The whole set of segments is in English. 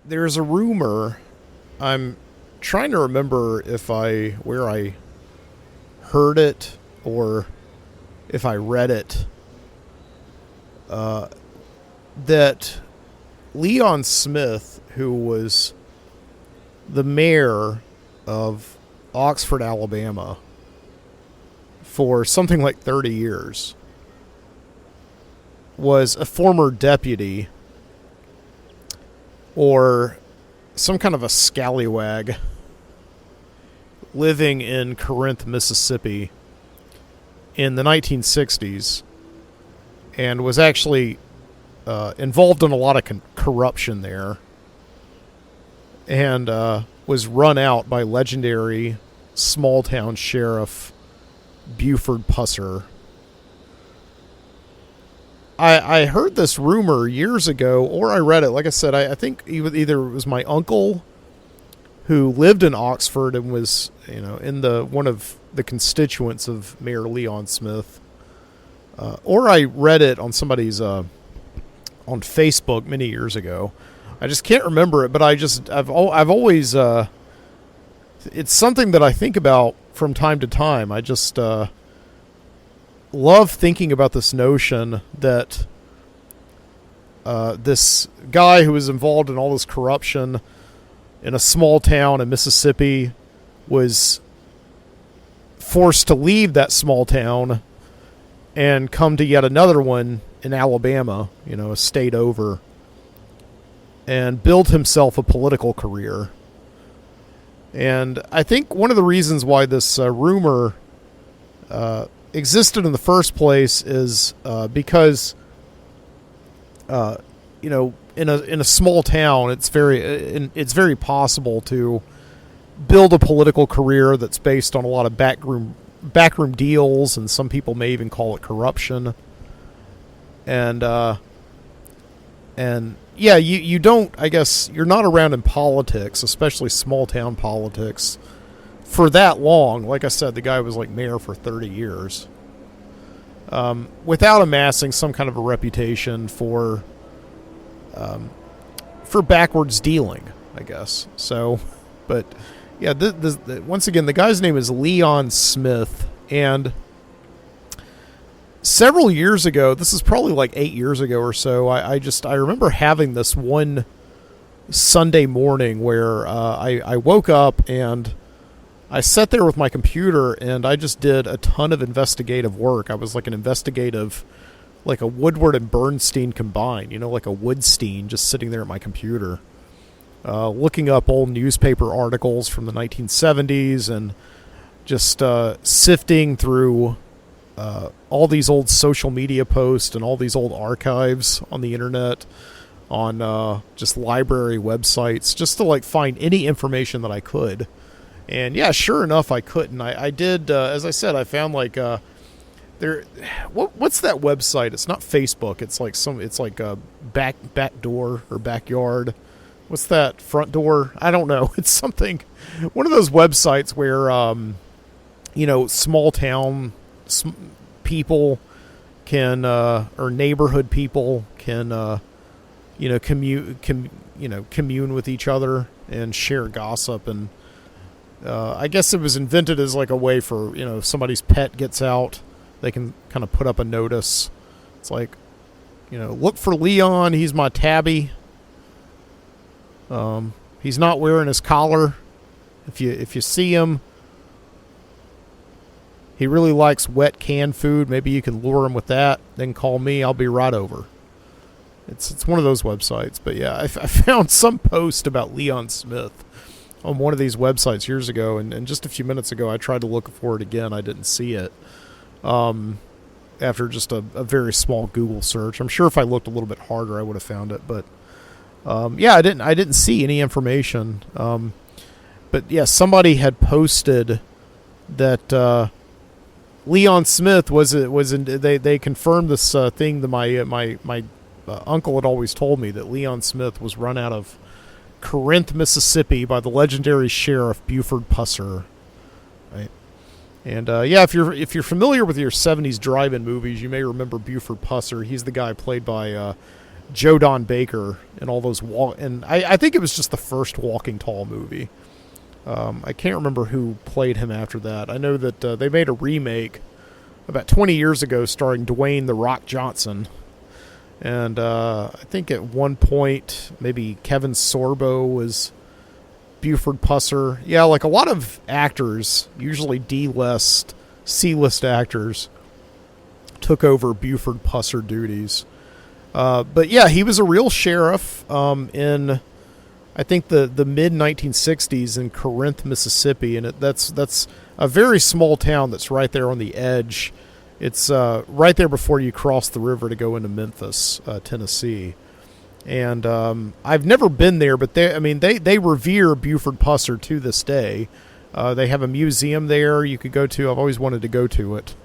there's a rumor. I'm trying to remember where I heard it or if I read it. That Leon Smith, who was the mayor of Oxford, Alabama, for something like 30 years, was a former deputy or some kind of a scallywag living in Corinth, Mississippi in the 1960s, and was actually involved in a lot of corruption there, and was run out by legendary small-town sheriff Buford Pusser. I heard this rumor years ago, or I read it. Like I said, I think either it was my uncle who lived in Oxford and was, in one of the constituents of Mayor Leon Smith, or I read it on somebody's on Facebook many years ago. I just can't remember it, but I've always it's something that I think about from time to time. I just love thinking about this notion that this guy who was involved in all this corruption in a small town in Mississippi was forced to leave that small town and come to yet another one in Alabama, a state over, and build himself a political career. And I think one of the reasons why this rumor existed in the first place is because in a small town it's very possible to build a political career that's based on a lot of backroom deals, and some people may even call it corruption. And yeah, you don't, I guess, you're not around in politics, especially small town politics, for that long. Like I said, the guy was like mayor for 30 years, without amassing some kind of a reputation for backwards dealing, I guess. So, but yeah, once again, the guy's name is Leon Smith, and several years ago, this is probably like 8 years ago or so, I remember having this one Sunday morning where I woke up and I sat there with my computer and I just did a ton of investigative work. I was like like a Woodward and Bernstein combined, like a Woodstein, just sitting there at my computer, looking up old newspaper articles from the 1970s and just sifting through all these old social media posts and all these old archives on the internet, on just library websites, just to like find any information that I could. And yeah, sure enough, I couldn't. I did, as I said, I found like what's that website? It's not Facebook. It's like a back door or backyard. What's that? Front door? I don't know. It's something, one of those websites where small town people can or neighborhood people can commune with each other and share gossip. And I guess it was invented as like a way for, if somebody's pet gets out, they can kind of put up a notice. It's like, look for Leon, he's my tabby. He's not wearing his collar. If you see him, he really likes wet canned food. Maybe you can lure him with that. Then call me. I'll be right over. It's one of those websites. But yeah, I found some post about Leon Smith on one of these websites years ago, and just a few minutes ago I tried to look for it again. I didn't see it. After just a very small Google search. I'm sure if I looked a little bit harder I would have found it, but yeah, I didn't see any information. But yeah, somebody had posted that Leon Smith they confirmed this thing that my uncle had always told me, that Leon Smith was run out of Corinth, Mississippi by the legendary sheriff Buford Pusser. Right? And yeah, if you're familiar with your 70s drive-in movies, you may remember Buford Pusser. He's the guy played by Joe Don Baker and all those and I think it was just the first Walking Tall movie. I can't remember who played him after that. I know that they made a remake about 20 years ago starring Dwayne "The Rock" Johnson. And I think at one point, maybe Kevin Sorbo was Buford Pusser. Yeah, like a lot of actors, usually D-list, C-list actors, took over Buford Pusser duties. But yeah, he was a real sheriff in, I think, the mid-1960s in Corinth, Mississippi. And that's a very small town that's right there on the edge. It's right there before you cross the river to go into Memphis, Tennessee. And I've never been there, but they revere Buford Pusser to this day. They have a museum there you could go to. I've always wanted to go to it.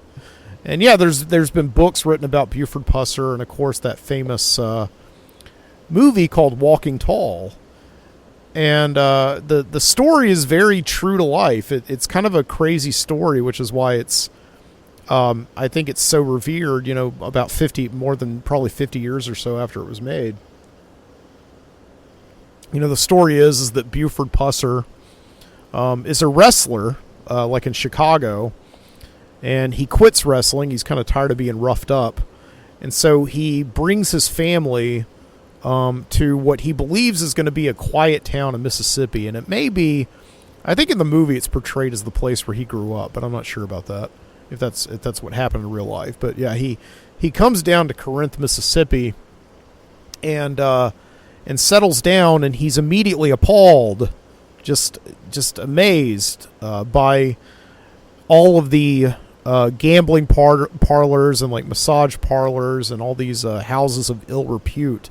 And yeah, there's been books written about Buford Pusser, and of course that famous movie called Walking Tall. And the story is very true to life. It's kind of a crazy story, which is why it's I think it's so revered. About more than probably 50 years or so after it was made. The story is that Buford Pusser is a wrestler, like in Chicago, and he quits wrestling. He's kind of tired of being roughed up, and so he brings his family to what he believes is going to be a quiet town in Mississippi, and it may be. I think in the movie it's portrayed as the place where he grew up, but I'm not sure about that. If that's what happened in real life, but yeah, he comes down to Corinth, Mississippi, and settles down, and he's immediately appalled, just amazed by all of the gambling parlors and like massage parlors and all these houses of ill repute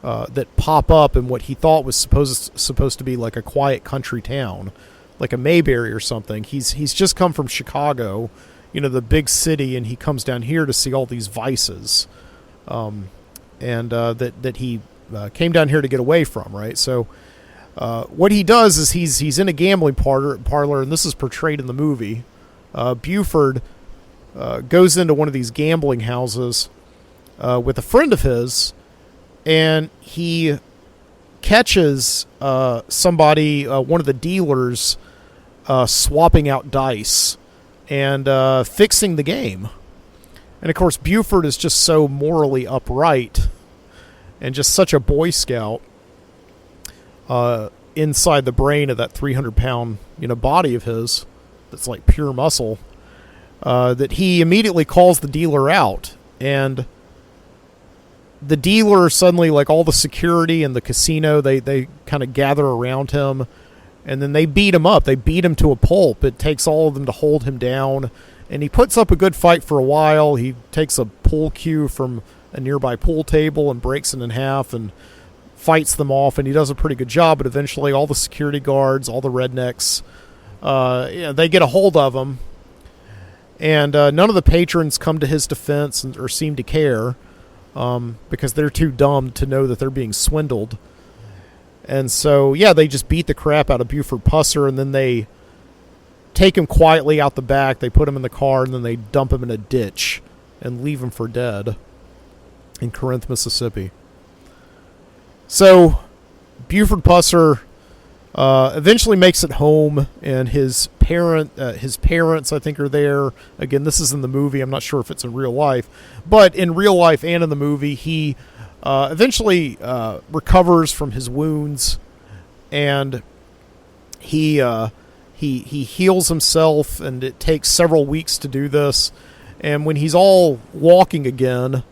that pop up in what he thought was supposed to be like a quiet country town, like a Mayberry or something. He's just come from Chicago, the big city, and he comes down here to see all these vices, and that he came down here to get away from, right? So what he does is he's in a gambling parlor, and this is portrayed in the movie. Buford goes into one of these gambling houses with a friend of his, and he catches somebody, one of the dealers, swapping out dice and fixing the game. And of course, Buford is just so morally upright and just such a Boy Scout inside the brain of that 300-pound body of his that's like pure muscle, that he immediately calls the dealer out. And the dealer suddenly, like all the security in the casino, they kind of gather around him, and then they beat him up. They beat him to a pulp. It takes all of them to hold him down, and he puts up a good fight for a while. He takes a pool cue from a nearby pool table and breaks it in half and fights them off, and he does a pretty good job. But eventually all the security guards, all the rednecks, they get a hold of him, and none of the patrons come to his defense or seem to care, because they're too dumb to know that they're being swindled. And so, yeah, they just beat the crap out of Buford Pusser, and then they take him quietly out the back. They put him in the car, and then they dump him in a ditch and leave him for dead in Corinth, Mississippi. So Buford Pusser eventually makes it home, and his parents, I think, are there. Again, this is in the movie. I'm not sure if it's in real life, but in real life and in the movie, he eventually recovers from his wounds, and he heals himself, and it takes several weeks to do this. And when he's all walking again,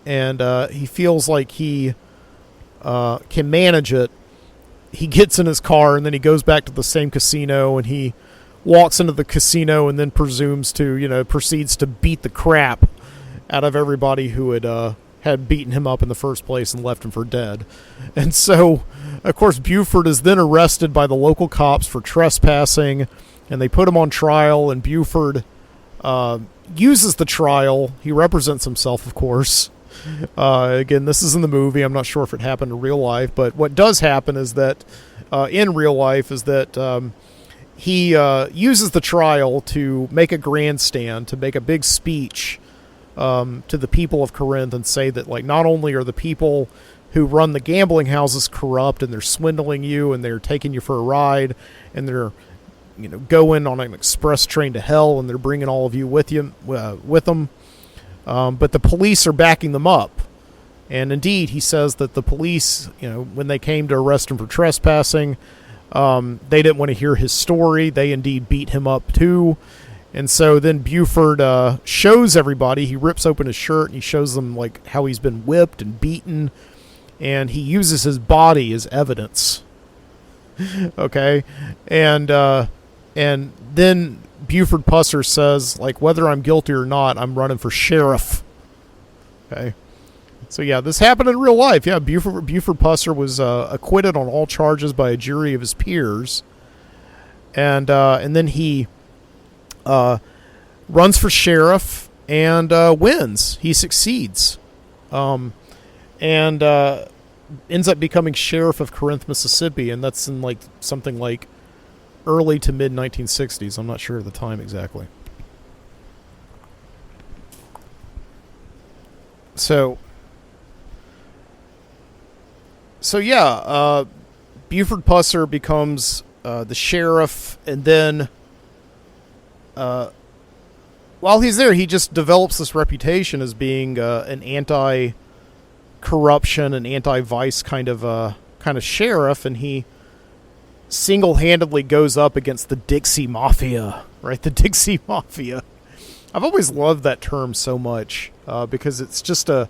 and he feels like he can manage it, he gets in his car, and then he goes back to the same casino, and he walks into the casino and then proceeds to beat the crap out of everybody who had beaten him up in the first place and left him for dead. And so, of course, Buford is then arrested by the local cops for trespassing, and they put him on trial, and Buford uses the trial. He represents himself, of course. Again, this is in the movie. I'm not sure if it happened in real life, but what does happen is that in real life is that he uses the trial to make a grandstand, to make a big speech to the people of Corinth and say that, like, not only are the people who run the gambling houses corrupt and they're swindling you and they're taking you for a ride and they're, going on an express train to hell and they're bringing all of you with them, but the police are backing them up. And indeed, he says that the police, when they came to arrest him for trespassing, they didn't want to hear his story. They indeed beat him up too. And so then Buford shows everybody. He rips open his shirt and he shows them, like, how he's been whipped and beaten, and he uses his body as evidence. Okay, and then Buford Pusser says, like, whether I'm guilty or not, I'm running for sheriff. Okay, so yeah, this happened in real life. Yeah, Buford Pusser was acquitted on all charges by a jury of his peers, and then he runs for sheriff and wins. He succeeds, and ends up becoming sheriff of Corinth, Mississippi, and that's in, like, something like early to mid 1960s. I'm not sure of the time exactly. So yeah, Buford Pusser becomes the sheriff, and then while he's there, he just develops this reputation as being an anti-corruption and anti-vice kind of sheriff, and he single-handedly goes up against the Dixie Mafia, right? The Dixie Mafia. I've always loved that term so much because it's just a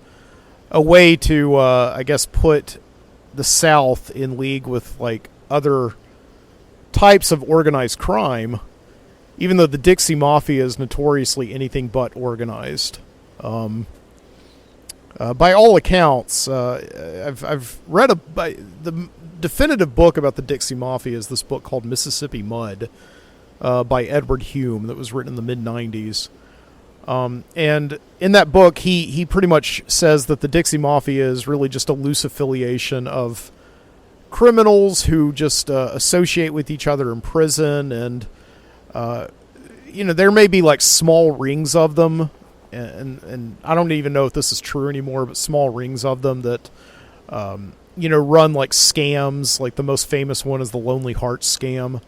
way to, I guess, put the South in league with, like, other types of organized crime, even though the Dixie Mafia is notoriously anything but organized. By all accounts, I've read the definitive book about the Dixie Mafia is this book called Mississippi Mud by Edward Hume that was written in the mid-90s. And in that book, he pretty much says that the Dixie Mafia is really just a loose affiliation of criminals who just associate with each other in prison, and there may be, like, small rings of them, and I don't even know if this is true anymore, but small rings of them that run, like, scams. Like, the most famous one is the Lonely Hearts scam,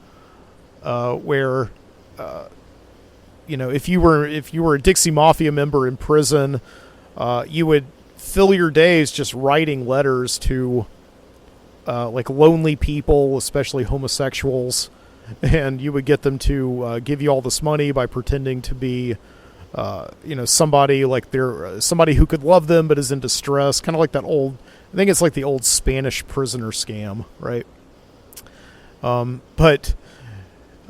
where if you were a Dixie Mafia member in prison, you would fill your days just writing letters to like, lonely people, especially homosexuals, and you would get them to give you all this money by pretending to be somebody, like, they're somebody who could love them but is in distress, kind of like that old, I think it's like the old Spanish prisoner scam, right? But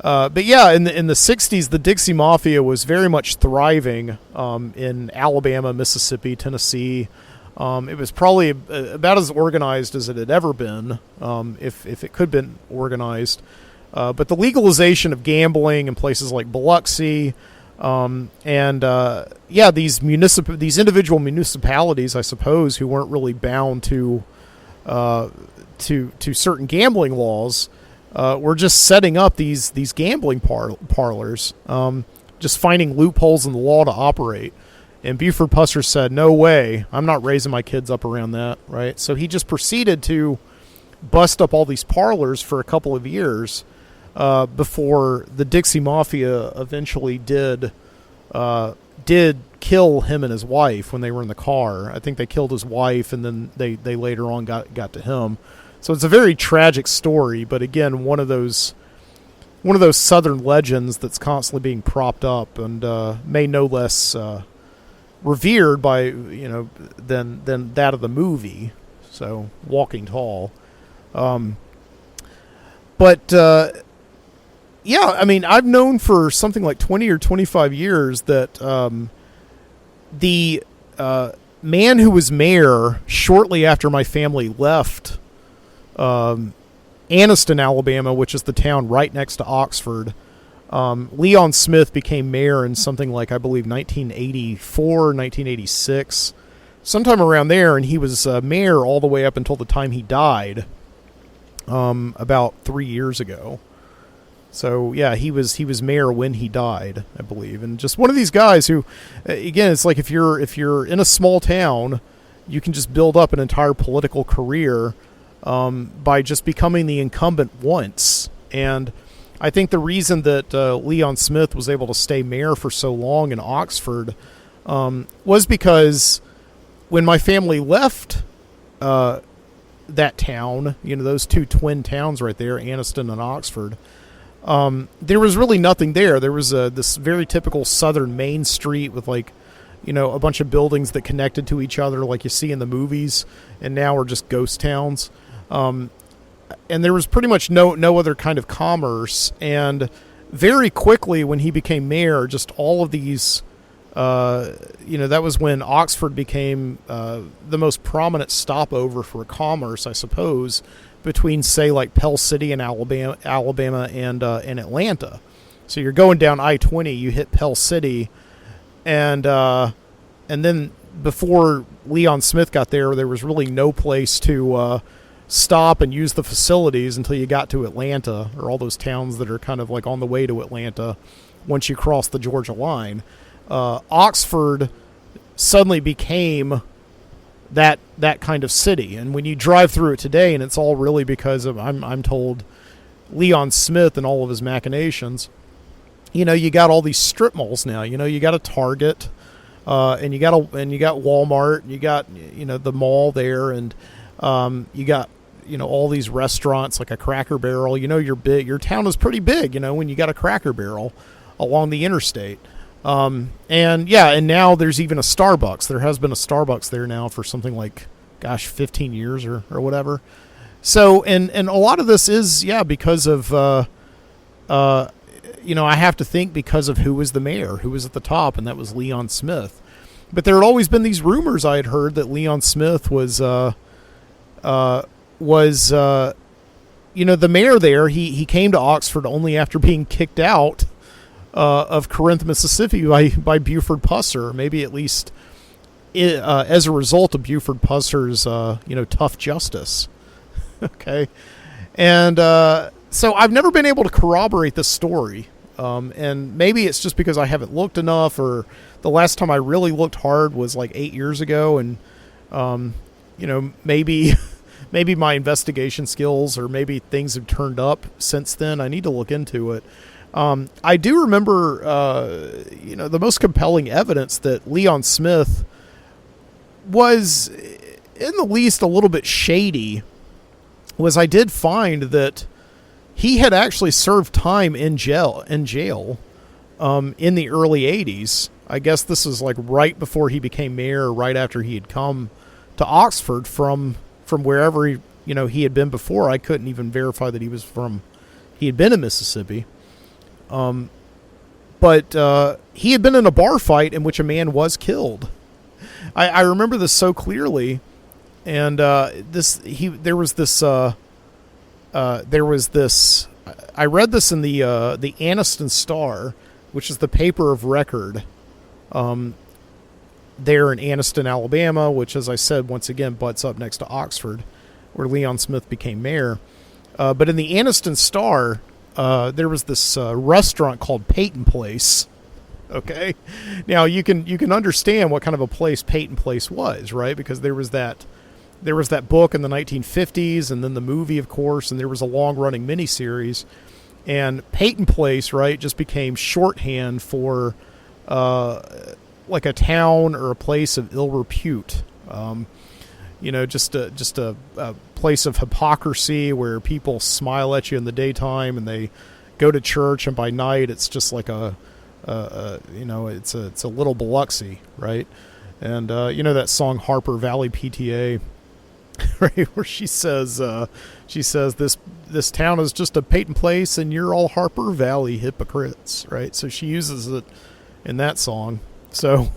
yeah, in the 60s, the Dixie Mafia was very much thriving in Alabama, Mississippi, Tennessee. It was probably about as organized as it had ever been, if it could have been organized. But the legalization of gambling in places like Biloxi, these individual municipalities, I suppose, who weren't really bound to certain gambling laws, were just setting up these gambling parlors, just finding loopholes in the law to operate. And Buford Pusser said, "No way, I'm not raising my kids up around that." Right, so he just proceeded to bust up all these parlors for a couple of years before the Dixie Mafia eventually did kill him and his wife when they were in the car. I think they killed his wife, and then they later on got to him. So it's a very tragic story, but again, one of those Southern legends that's constantly being propped up and made no less revered by than that of the movie. So Walking Tall, yeah, I mean, I've known for something like 20 or 25 years that the man who was mayor shortly after my family left Anniston, Alabama, which is the town right next to Oxford, Leon Smith became mayor in something like, I believe, 1984, 1986, sometime around there, and he was mayor all the way up until the time he died, about 3 years ago. So yeah, he was mayor when he died, I believe, and just one of these guys who, again, it's like if you're in a small town, you can just build up an entire political career by just becoming the incumbent once. And I think the reason that Leon Smith was able to stay mayor for so long in Oxford was because when my family left that town, those two twin towns right there, Anniston and Oxford, there was really nothing there. There was this very typical southern main street with a bunch of buildings that connected to each other like you see in the movies, and now are just ghost towns. And there was pretty much no other kind of commerce. And very quickly when he became mayor, just all of these, that was when Oxford became the most prominent stopover for commerce, I suppose, between, say, like Pell City and Alabama and Atlanta. So you're going down I-20, you hit Pell City, and then before Leon Smith got there was really no place to stop and use the facilities until you got to Atlanta, or all those towns that are kind of like on the way to Atlanta once you cross the Georgia line. Oxford suddenly became that kind of city, and when you drive through it today, and it's all really because of I'm told Leon Smith and all of his machinations. You got all these strip malls now. You got a Target, and you got Walmart, and you got the mall there, and you got all these restaurants like a Cracker Barrel. Your town is pretty big. When you got a Cracker Barrel along the interstate. And now there's even a Starbucks. There has been a Starbucks there now for something like, 15 years or whatever. So, and a lot of this is, because of, I have to think because of who was the mayor, who was at the top, and that was Leon Smith. But there had always been these rumors I had heard that Leon Smith was the mayor there. He came to Oxford only after being kicked out of Corinth, Mississippi by Buford Pusser, maybe at least as a result of Buford Pusser's, tough justice. Okay. And so I've never been able to corroborate this story. And maybe it's just because I haven't looked enough, or the last time I really looked hard was like 8 years ago. And, maybe my investigation skills, or maybe things have turned up since then. I need to look into it. I do remember, the most compelling evidence that Leon Smith was, in the least, a little bit shady was I did find that he had actually served time in jail in the early 80s. I guess this is like right before he became mayor, right after he had come to Oxford from wherever he had been before. I couldn't even verify that he had been in Mississippi. But he had been in a bar fight in which a man was killed. I remember this so clearly, and I read this in the Anniston Star, which is the paper of record, there in Anniston, Alabama, which, as I said, once again butts up next to Oxford, where Leon Smith became mayor. But in the Anniston Star, there was this restaurant called Peyton Place. Okay, now you can understand what kind of a place Peyton Place was, right? Because there was that book in the 1950s, and then the movie, of course, and there was a long-running miniseries. And Peyton Place, right, just became shorthand for like a town or a place of ill repute. Just a place of hypocrisy where people smile at you in the daytime and they go to church, and by night it's just like it's a little Biloxi, right? And that song Harper Valley PTA, right, where she says this town is just a Peyton Place and you're all Harper Valley hypocrites, right? So she uses it in that song. So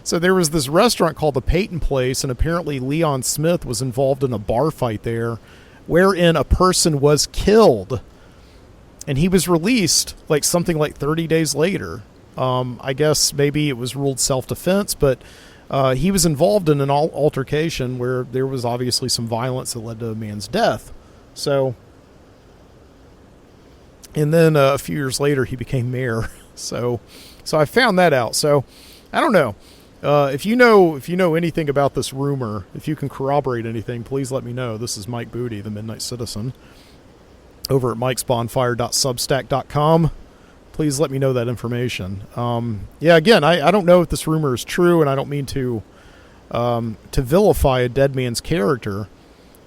there was this restaurant called the Peyton Place, and apparently Leon Smith was involved in a bar fight there wherein a person was killed. And he was released something like 30 days later. I guess maybe it was ruled self-defense, but he was involved in an altercation where there was obviously some violence that led to a man's death. So And then a few years later, he became mayor. So I found that out. So I don't know. If you know anything about this rumor, if you can corroborate anything, please let me know. This is Mike Booty, the Midnight Citizen, over at mikesbonfire.substack.com. Please let me know that information. Again, I don't know if this rumor is true, and I don't mean to vilify a dead man's character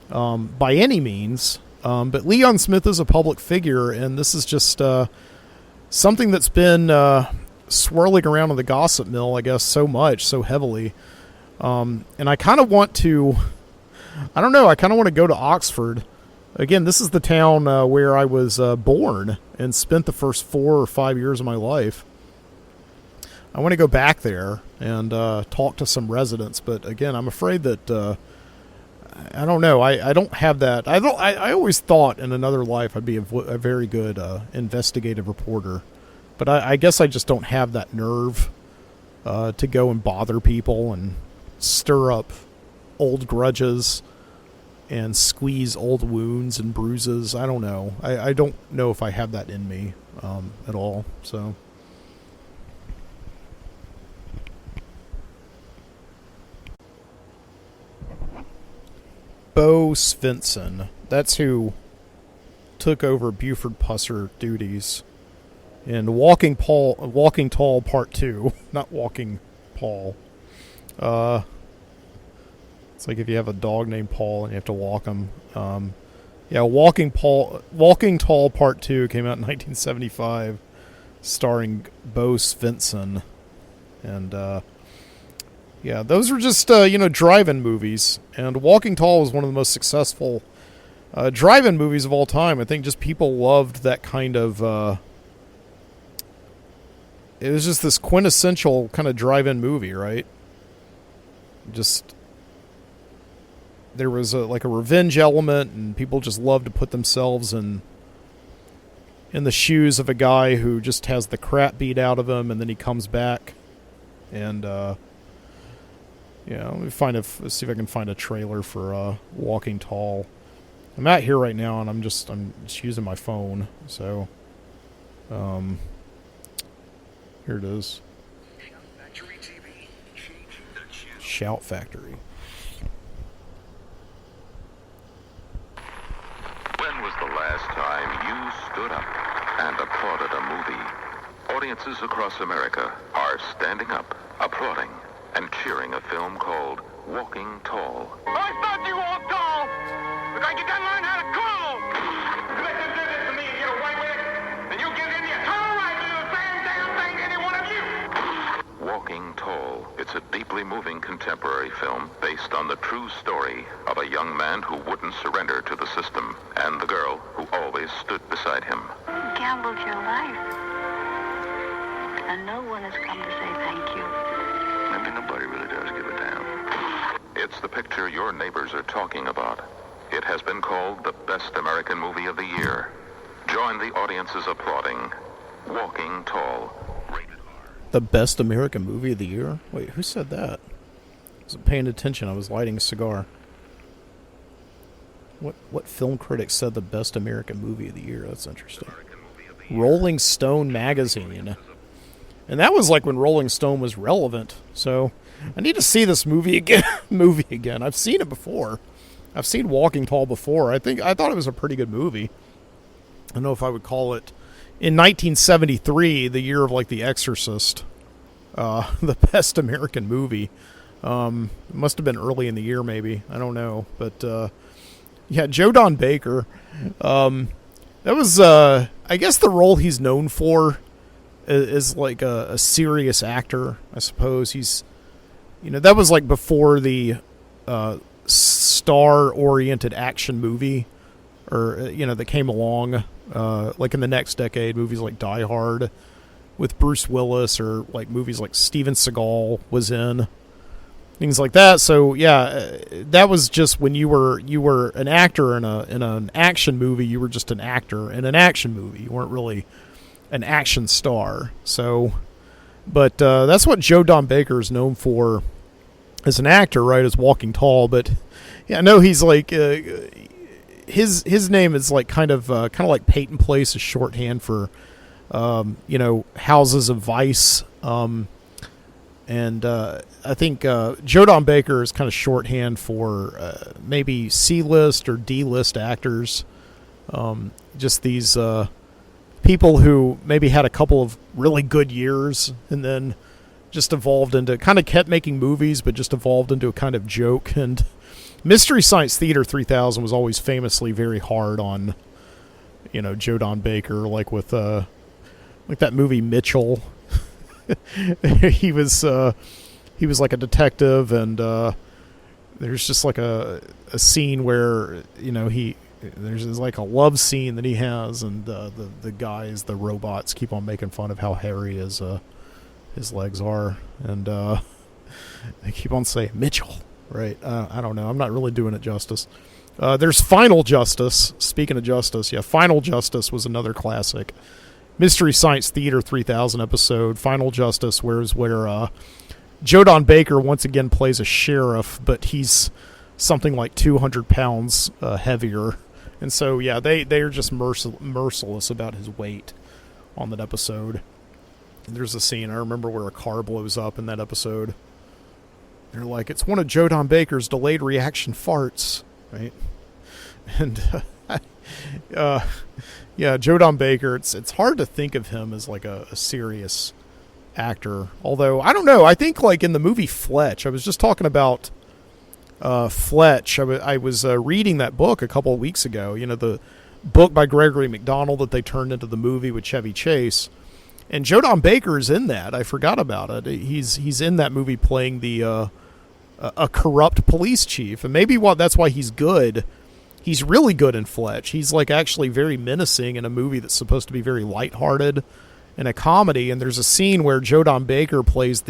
by any means. But Leon Smith is a public figure, and this is just something that's been swirling around in the gossip mill, I guess, so heavily. And I kind of want to, I don't know, I kind of want to go to Oxford. Again, this is the town where I was born and spent the first 4 or 5 years of my life. I want to go back there and talk to some residents, but again, I'm afraid that I don't know. I don't have that. I always thought in another life I'd be a very good investigative reporter, but I guess I just don't have that nerve to go and bother people and stir up old grudges and squeeze old wounds and bruises. I don't know. I don't know if I have that in me at all. So. Bo Svensson. That's who took over Buford Pusser duties in Walking Tall Part 2. Not Walking Paul. It's like if you have a dog named Paul and you have to walk him. Walking Tall Part 2 came out in 1975, starring Bo Svensson. And those were just, drive-in movies. And Walking Tall was one of the most successful drive-in movies of all time. I think just people loved that kind of... it was just this quintessential kind of drive-in movie, right? Just... There was a revenge element, and people just loved to put themselves in the shoes of a guy who just has the crap beat out of him, and then he comes back. And... let me see if I can find a trailer for Walking Tall. I'm out here right now, and I'm just using my phone. So, here it is. Shout Factory. When was the last time you stood up and applauded a movie? Audiences across America are standing up, applauding, and cheering a film called Walking Tall. I thought you walked tall, because you gotta learn how to crawl. You let them do this to me and get away with it, then you give them the eternal right to do the same damn thing to any one of you. Walking Tall. It's a deeply moving contemporary film based on the true story of a young man who wouldn't surrender to the system and the girl who always stood beside him. You gambled your life, and no one has come to say thank you. Maybe nobody really does give a damn. It's the picture your neighbors are talking about. It has been called the best American movie of the year. Join the audiences applauding Walking Tall. Rated R. The best American movie of the year? Wait, who said that? I wasn't paying attention. I was lighting a cigar. What film critic said the best American movie of the year? That's interesting. Rolling Stone magazine. And that was like when Rolling Stone was relevant. So I need to see this movie again. I've seen it before. I've seen Walking Tall before. I thought it was a pretty good movie. I don't know if I would call it, in 1973, the year of like The Exorcist, the best American movie. It must have been early in the year, maybe. I don't know. But Joe Don Baker. That was, I guess, the role he's known for is like a serious actor, I suppose. He's, that was like before the star-oriented action movie, or that came along, like in the next decade. Movies like Die Hard with Bruce Willis, or like movies like Steven Seagal was in, things like that. So that was just when you were an actor in an action movie. You were just an actor in an action movie. You weren't really an action star. So, but that's what Joe Don Baker is known for as an actor, right? As Walking Tall. But I know he's like his name is like kind of like Peyton Place is shorthand for houses of vice. And I think Joe Don Baker is kind of shorthand for maybe C-list or D-list actors. Just these people who maybe had a couple of really good years and then just evolved into, kind of kept making movies, but just evolved into a kind of joke. And Mystery Science Theater 3000 was always famously very hard on, Joe Don Baker, like with like that movie Mitchell. he was like a detective, and there's just like a scene where there's like a love scene that he has, and the guys, the robots, keep on making fun of how hairy his legs are, and they keep on saying Mitchell, right? I don't know, I'm not really doing it justice. There's Final Justice. Speaking of justice, Final Justice was another classic Mystery Science Theater 3000 episode, Final Justice, where Joe Don Baker once again plays a sheriff, but he's something like 200 pounds heavier. And so, they're just merciless about his weight on that episode. And there's a scene, I remember, where a car blows up in that episode. They're like, it's one of Joe Don Baker's delayed reaction farts, right? And Joe Don Baker, it's hard to think of him as like a serious actor. Although, I don't know, I think like in the movie Fletch, I was just talking about Fletch. I was reading that book a couple of weeks ago, the book by Gregory McDonald that they turned into the movie with Chevy Chase. And Joe Don Baker is in that. I forgot about it. He's in that movie playing a corrupt police chief. And maybe that's why he's good. He's really good in Fletch. He's like actually very menacing in a movie that's supposed to be very lighthearted and a comedy. And there's a scene where Joe Don Baker plays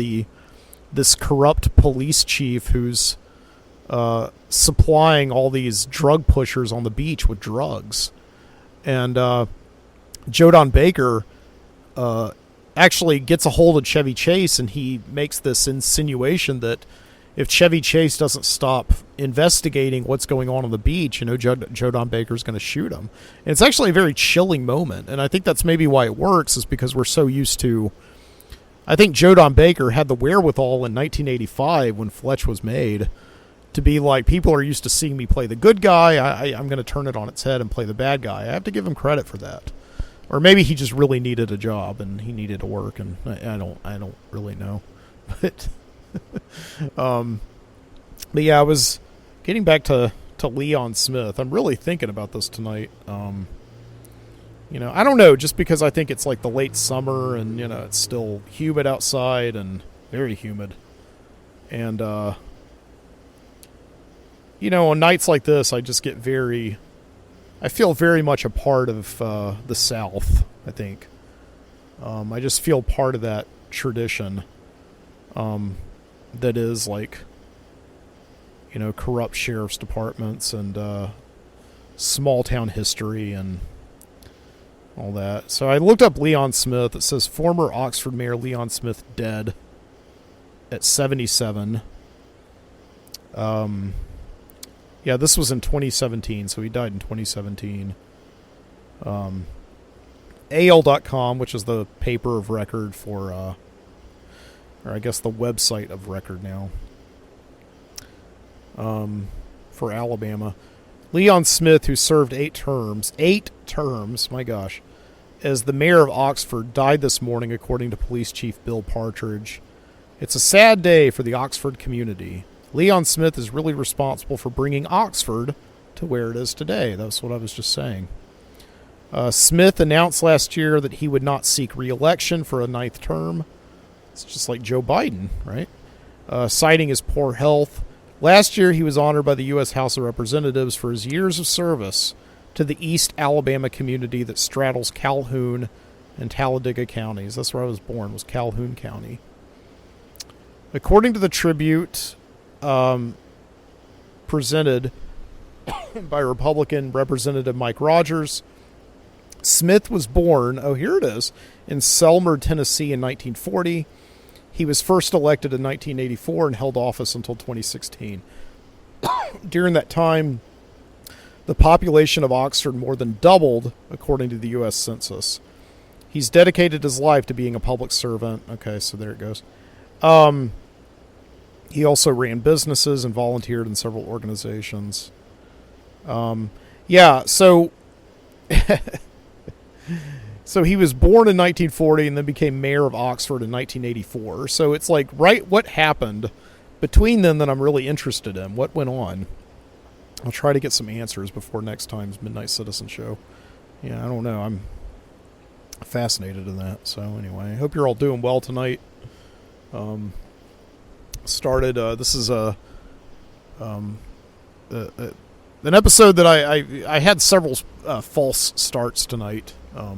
this corrupt police chief who's supplying all these drug pushers on the beach with drugs. And Joe Don Baker actually gets a hold of Chevy Chase, and he makes this insinuation that if Chevy Chase doesn't stop investigating what's going on the beach, Joe Don Baker's going to shoot him. And it's actually a very chilling moment, and I think that's maybe why it works, is because we're so used to... I think Joe Don Baker had the wherewithal in 1985 when Fletch was made to be like, people are used to seeing me play the good guy, I'm going to turn it on its head and play the bad guy. I have to give him credit for that. Or maybe he just really needed a job and he needed to work, and I don't really know. But but yeah, I was getting back to Leon Smith. I'm really thinking about this tonight. I don't know, just because I think it's like the late summer and, it's still humid outside and very humid. And, on nights like this, I just I feel very much a part of the South, I think. I just feel part of that tradition that is like, corrupt sheriff's departments and small town history and all that. So I looked up Leon Smith. It says former Oxford Mayor Leon Smith dead at 77. Yeah, this was in 2017, so he died in 2017. AL.com, which is the paper of record for, or I guess the website of record now, for Alabama. Leon Smith, who served 8 terms, my gosh, as the mayor of Oxford, died this morning, according to Police Chief Bill Partridge. It's a sad day for the Oxford community. Leon Smith is really responsible for bringing Oxford to where it is today. That's what I was just saying. Smith announced last year that he would not seek re-election for a 9th term. It's just like Joe Biden, right? Citing his poor health. Last year, he was honored by the U.S. House of Representatives for his years of service to the East Alabama community that straddles Calhoun and Talladega counties. That's where I was born, was Calhoun County. According to the tribute presented by Republican Representative Mike Rogers, Smith was born, here it is, in Selmer, Tennessee in 1940. He was first elected in 1984 and held office until 2016. During that time, The population of Oxford more than doubled, according to the U.S. Census. He's dedicated his life to being a public servant. Okay, so there it goes. He also ran businesses and volunteered in several organizations. Yeah, so so he was born in 1940 and then became mayor of Oxford in 1984. So it's like, right, what happened between then that I'm really interested in? What went on? I'll try to get some answers before next time's Midnight Citizen show. Yeah, I don't know. I'm fascinated in that. So anyway, I hope you're all doing well tonight. This is an episode that I had several false starts tonight. I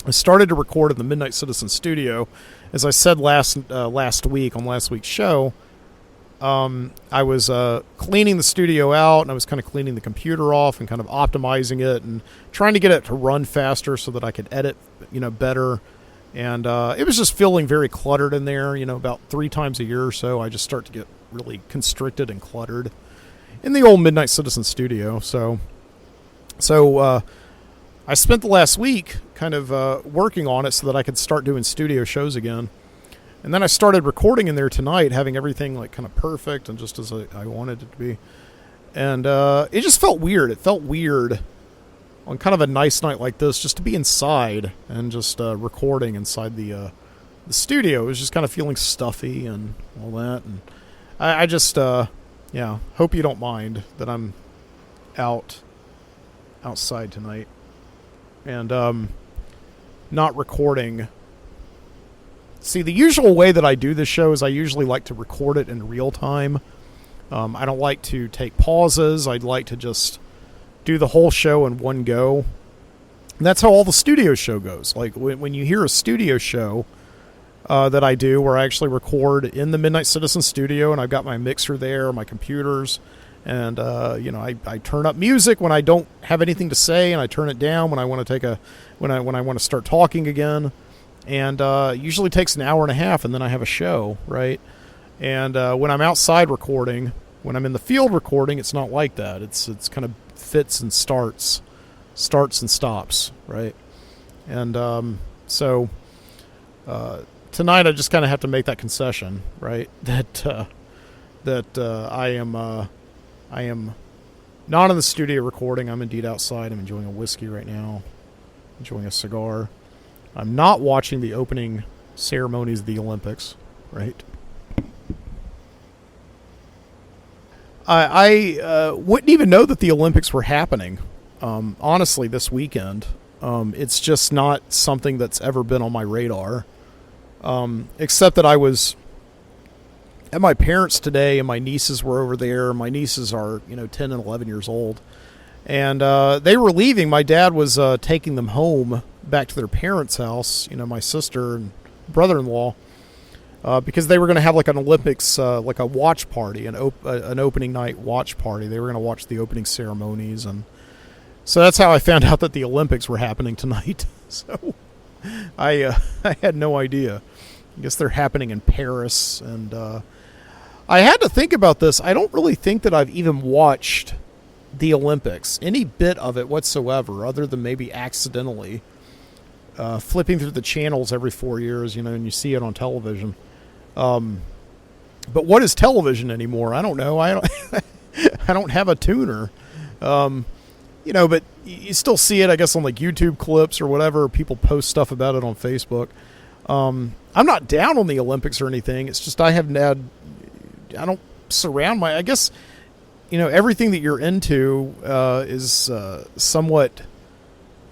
started to record in the Midnight Citizen studio. As I said last week on last week's show, I was cleaning the studio out, and I was kind of cleaning the computer off and kind of optimizing it and trying to get it to run faster so that I could edit, better. And it was just feeling very cluttered in there. About 3 times a year or so, I just start to get really constricted and cluttered in the old Midnight Citizen studio. So I spent the last week kind of working on it so that I could start doing studio shows again. And then I started recording in there tonight, having everything like kind of perfect and just as I wanted it to be. And it just felt weird. It felt weird on kind of a nice night like this just to be inside and just recording inside the studio. It was just kind of feeling stuffy and all that. And I just, hope you don't mind that I'm outside tonight and not recording. See, the usual way that I do this show is I usually like to record it in real time. I don't like to take pauses. I'd like to just do the whole show in one go. And that's how all the studio show goes. Like when you hear a studio show that I do where I actually record in the Midnight Citizen studio and I've got my mixer there, my computers, and I turn up music when I don't have anything to say, and I turn it down when I want to when I want to start talking again. And usually takes an hour and a half, and then I have a show, right? And when I'm outside recording, when I'm in the field recording, it's not like that. It's kind of fits and starts and stops, right? And so tonight I just kind of have to make that concession, right? That I am not in the studio recording. I'm indeed outside. I'm enjoying a whiskey right now, enjoying a cigar. I'm not watching the opening ceremonies of the Olympics, right? I wouldn't even know that the Olympics were happening, honestly, this weekend. It's just not something that's ever been on my radar, except that I was at my parents' today, and my nieces were over there. My nieces are, 10 and 11 years old. And they were leaving. My dad was taking them home back to their parents' house, my sister and brother-in-law, because they were going to have like an Olympics, like a watch party, an opening night watch party. They were going to watch the opening ceremonies. And so that's how I found out that the Olympics were happening tonight. So I had no idea. I guess they're happening in Paris. And I had to think about this. I don't really think that I've even watched the Olympics, any bit of it whatsoever, other than maybe accidentally flipping through the channels every 4 years, and you see it on television. But what is television anymore? I don't know. I don't have a tuner. But you still see it, I guess, on like YouTube clips or whatever. People post stuff about it on Facebook. I'm not down on the Olympics or anything. It's just I don't surround I guess, everything that you're into is somewhat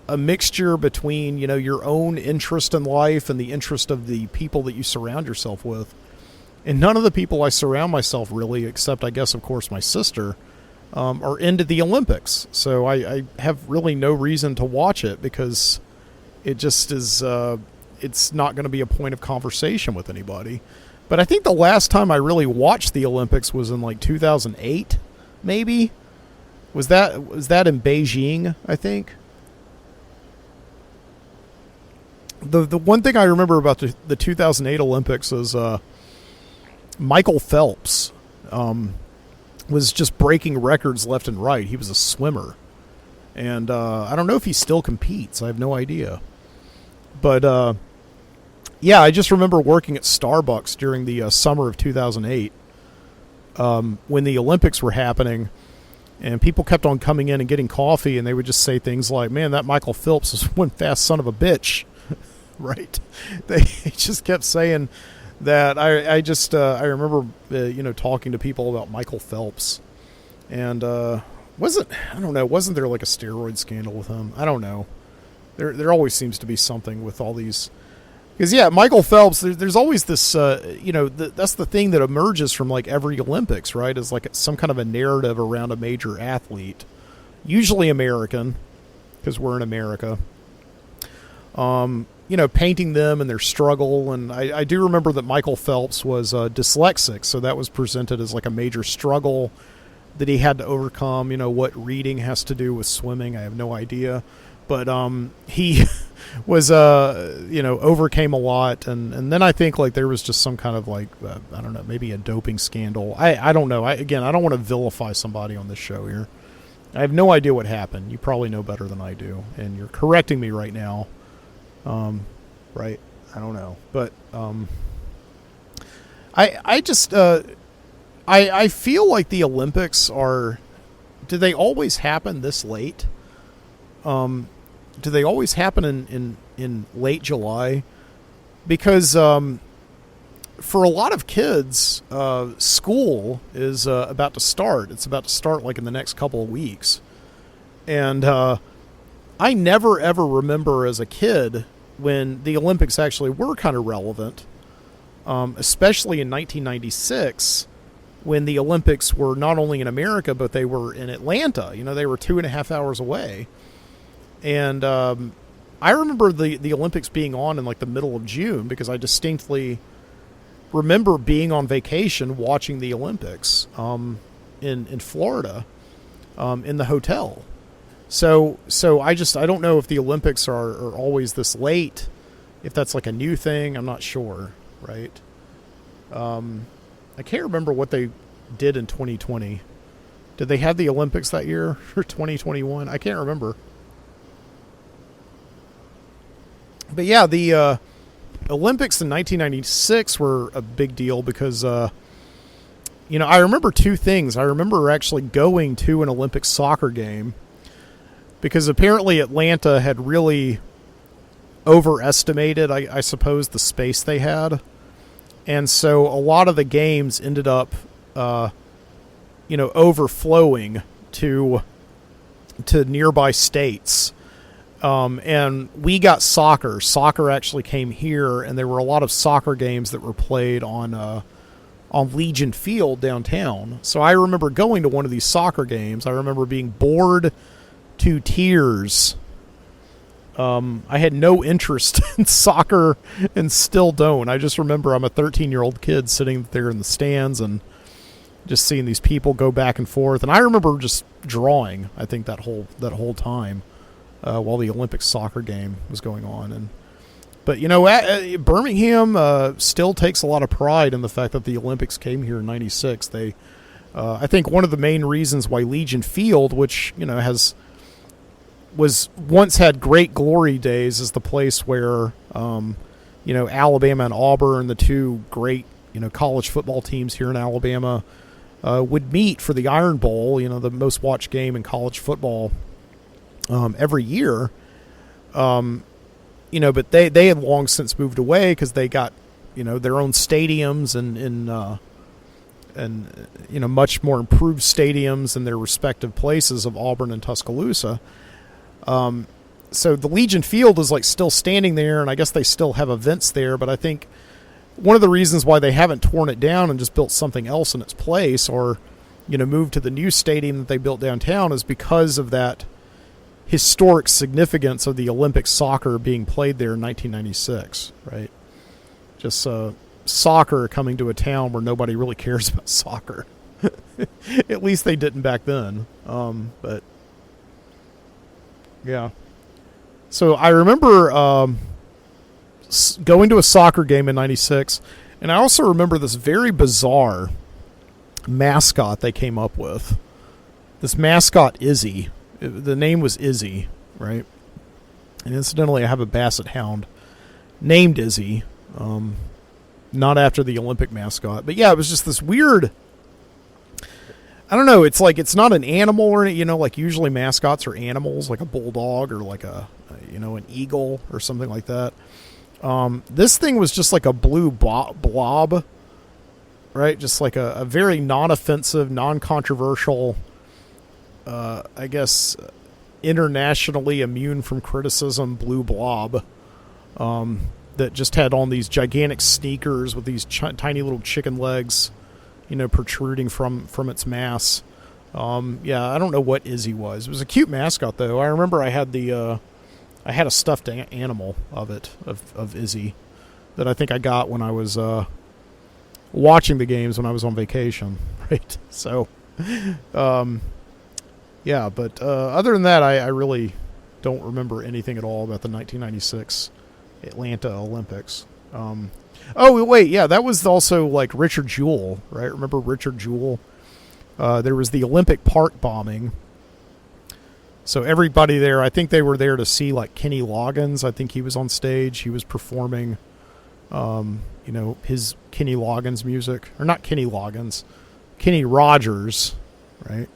a mixture between, your own interest in life and the interest of the people that you surround yourself with. And none of the people I surround myself really, except I guess, of course, my sister, are into the Olympics. So I have really no reason to watch it because it just is, it's not going to be a point of conversation with anybody. But I think the last time I really watched the Olympics was in like 2008, maybe. Was that in Beijing, I think? The one thing I remember about the 2008 Olympics is Michael Phelps was just breaking records left and right. He was a swimmer. And I don't know if he still competes. I have no idea. But yeah, I just remember working at Starbucks during the summer of 2008 when the Olympics were happening, and people kept on coming in and getting coffee, and they would just say things like, "Man, that Michael Phelps is one fast son of a bitch." Right? They just kept saying that. I remember talking to people about Michael Phelps, and wasn't there like a steroid scandal with him? I don't know. There always seems to be something with all these. Because, yeah, Michael Phelps, there's always this, that's the thing that emerges from, like, every Olympics, right? Is, like, some kind of a narrative around a major athlete. Usually American, because we're in America. Painting them and their struggle. And I do remember that Michael Phelps was dyslexic, so that was presented as, like, a major struggle that he had to overcome. What reading has to do with swimming, I have no idea. But he was, overcame a lot. And then I think, like, there was just some kind of, like, I don't know, maybe a doping scandal. I don't know. I don't want to vilify somebody on this show here. I have no idea what happened. You probably know better than I do. And you're correcting me right now. Right? I don't know. But I just... I feel like the Olympics are... Do they always happen this late? Do they always happen in late July? Because for a lot of kids, school is about to start. It's about to start like in the next couple of weeks. And I never ever remember as a kid when the Olympics actually were kind of relevant, especially in 1996 when the Olympics were not only in America, but they were in Atlanta. They were 2.5 hours away. And I remember the Olympics being on in like the middle of June because I distinctly remember being on vacation watching the Olympics in Florida in the hotel. So I don't know if the Olympics are always this late, if that's like a new thing. I'm not sure, right? I can't remember what they did in 2020. Did they have the Olympics that year or 2021? I can't remember. But yeah, the Olympics in 1996 were a big deal because, I remember two things. I remember actually going to an Olympic soccer game because apparently Atlanta had really overestimated, I suppose, the space they had. And so a lot of the games ended up, overflowing to nearby states. And we got soccer. Soccer actually came here, and there were a lot of soccer games that were played on Legion Field downtown. So I remember going to one of these soccer games. I remember being bored to tears. I had no interest in soccer and still don't. I just remember I'm a 13-year-old kid sitting there in the stands and just seeing these people go back and forth. And I remember just drawing, I think, that whole time. While the Olympic soccer game was going on. But Birmingham still takes a lot of pride in the fact that the Olympics came here in 96. I think one of the main reasons why Legion Field, which, was once had great glory days, is the place where, Alabama and Auburn, the two great, college football teams here in Alabama, would meet for the Iron Bowl, the most watched game in college football every year. But they had long since moved away because they got, their own stadiums and much more improved stadiums in their respective places of Auburn and Tuscaloosa. So the Legion Field is like still standing there, and I guess they still have events there, but I think one of the reasons why they haven't torn it down and just built something else in its place or, moved to the new stadium that they built downtown is because of that historic significance of the Olympic soccer being played there in 1996, right? Just soccer coming to a town where nobody really cares about soccer. At least they didn't back then. But yeah. So I remember going to a soccer game in 96, and I also remember this very bizarre mascot they came up with. This mascot, Izzy. The name was Izzy, right? And incidentally, I have a basset hound named Izzy, not after the Olympic mascot. But yeah, it was just this weird, I don't know, it's like it's not an animal or, like usually mascots are animals, like a bulldog or like an eagle or something like that. This thing was just like a blue blob, right? Just like a very non-offensive, non-controversial, I guess, internationally immune from criticism blue blob that just had on these gigantic sneakers with these tiny little chicken legs, protruding from its mass. Yeah, I don't know what Izzy was. It was a cute mascot, though. I remember I had a stuffed animal of Izzy that I think I got when I was watching the games when I was on vacation, right? So, yeah, but other than that, I really don't remember anything at all about the 1996 Atlanta Olympics. Oh, wait, yeah, that was also like Richard Jewell, right? Remember Richard Jewell? There was the Olympic Park bombing. So everybody there, I think they were there to see like Kenny Loggins. I think he was on stage. He was performing, his Kenny Loggins music. Or not Kenny Loggins, Kenny Rogers, right?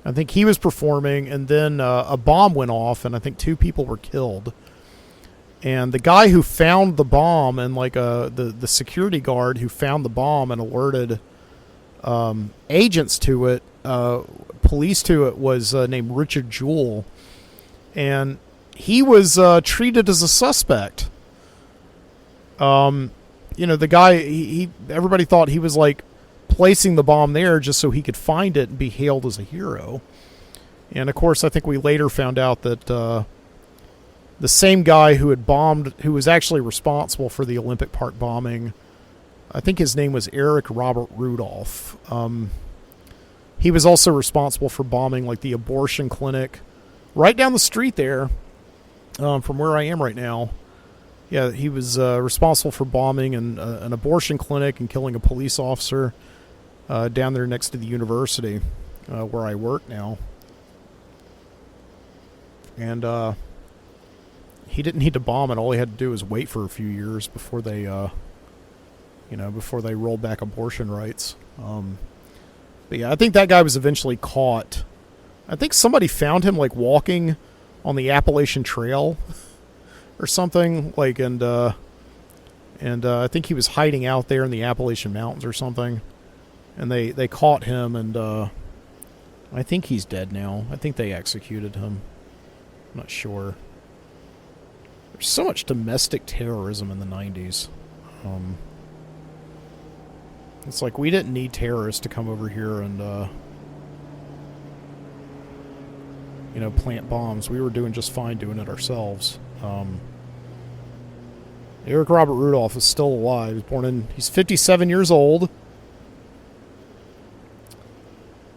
I think he was performing, and then a bomb went off, and I think 2 people were killed. And the guy who found the bomb, and like the security guard who found the bomb and alerted agents to it, police to it, was named Richard Jewell, and he was treated as a suspect. The guy, everybody thought he was like placing the bomb there just so he could find it and be hailed as a hero. And of course, I think we later found out that the same guy who had bombed, who was actually responsible for the Olympic Park bombing, I think his name was Eric Robert Rudolph. He was also responsible for bombing like the abortion clinic right down the street there, from where I am right now. Yeah, he was responsible for bombing an abortion clinic and killing a police officer down there next to the university where I work now. And he didn't need to bomb it. All he had to do was wait for a few years before they, before they rolled back abortion rights. But yeah, I think that guy was eventually caught. I think somebody found him like walking on the Appalachian Trail or something, like, and I think he was hiding out there in the Appalachian Mountains or something, and they caught him, and I think he's dead now. I think they executed him. I'm not sure. There's so much domestic terrorism in the 90s. It's like we didn't need terrorists to come over here and plant bombs. We were doing just fine doing it ourselves. Eric Robert Rudolph is still alive. He's 57 years old.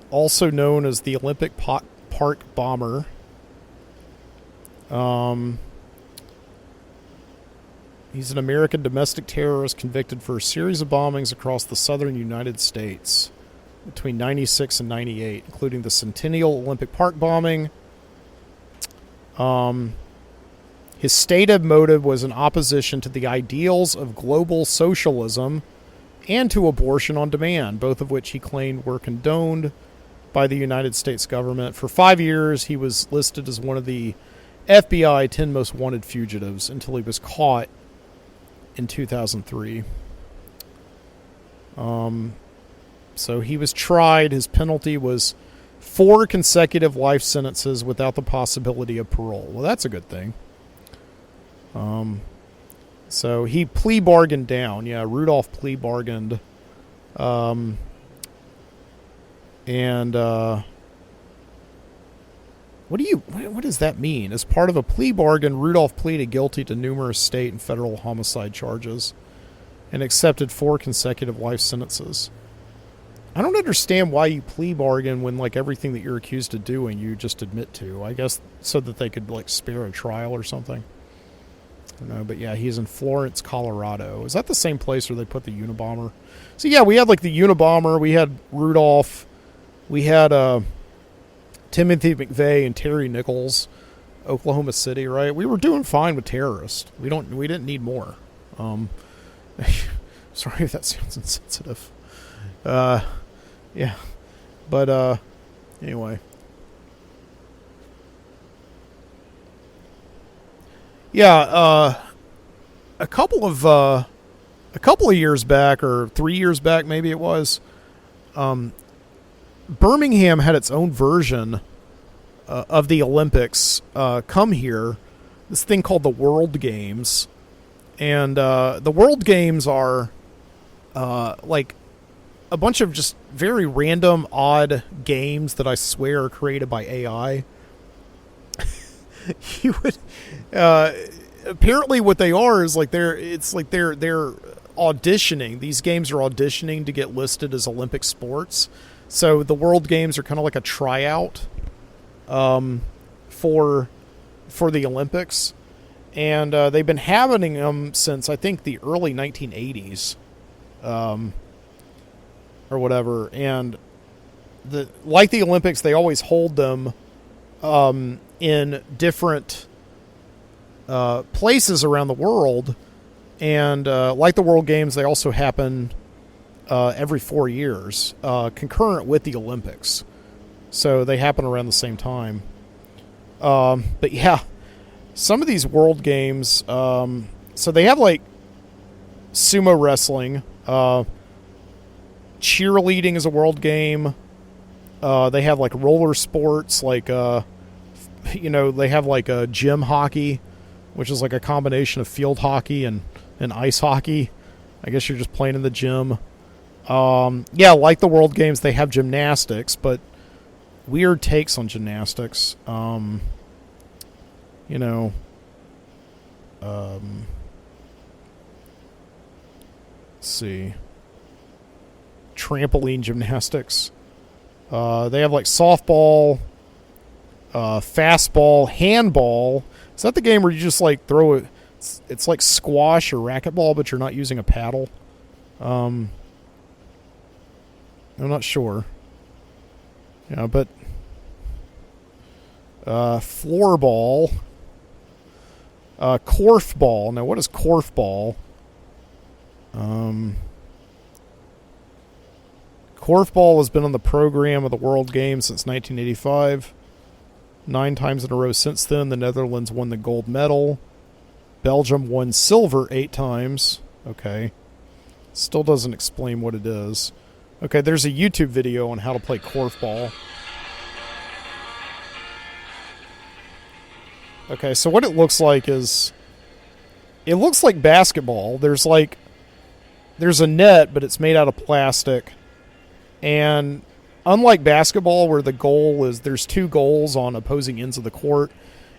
Also known as the Olympic Park Bomber. He's an American domestic terrorist convicted for a series of bombings across the southern United States between 96 and 98, including the Centennial Olympic Park bombing. His stated motive was in opposition to the ideals of global socialism and to abortion on demand, both of which he claimed were condoned by the United States government. For 5 years, he was listed as one of the FBI 10 most wanted fugitives until he was caught in 2003. So he was tried. His penalty was 4 consecutive life sentences without the possibility of parole. Well, that's a good thing. So he plea bargained down. Yeah, Rudolph plea bargained. What does that mean? As part of a plea bargain, Rudolph pleaded guilty to numerous state and federal homicide charges and accepted 4 consecutive life sentences. I don't understand why you plea bargain when like everything that you're accused of doing you just admit to. I guess so that they could like spare a trial or something. I don't know, but yeah, he's in Florence, Colorado. Is that the same place where they put the Unabomber? So yeah, we had like the Unabomber, we had Rudolph, we had Timothy McVeigh and Terry Nichols, Oklahoma City, right? We were doing fine with terrorists. We didn't need more. Sorry if that sounds insensitive. Yeah. But anyway. Yeah, a couple of years back, or 3 years back maybe it was, Birmingham had its own version of the Olympics come here. This thing called the World Games. And the World Games are like a bunch of just very random, odd games that I swear are created by AI. You would apparently what they are is like they're auditioning. These games are auditioning to get listed as Olympic sports. So the World Games are kind of like a tryout for the Olympics, and they've been having them since I think the early 1980s, or whatever. And like the Olympics, they always hold them in different places around the world, and like the World Games, they also happen every 4 years, concurrent with the Olympics. So they happen around the same time. But yeah, some of these World Games, so they have like sumo wrestling, cheerleading is a World Game. They have like roller sports, like they have like a gym hockey, which is like a combination of field hockey and ice hockey. I guess you're just playing in the gym. Yeah, like the World Games, they have gymnastics, but weird takes on gymnastics. Let's see. Trampoline gymnastics. They have like softball, fastball, handball. Is that the game where you just like throw it? It's like squash or racquetball, but you're not using a paddle. I'm not sure. Yeah, but floorball, korfball. Now, what is korfball? Korfball has been on the program of the World Games since 1985. 9 times in a row since then. The Netherlands won the gold medal. Belgium won silver 8 times. Okay. Still doesn't explain what it is. Okay, there's a YouTube video on how to play korfball. Okay, so what it looks like is... It looks like basketball. There's a net, but it's made out of plastic. And unlike basketball, where the goal is... There's 2 goals on opposing ends of the court.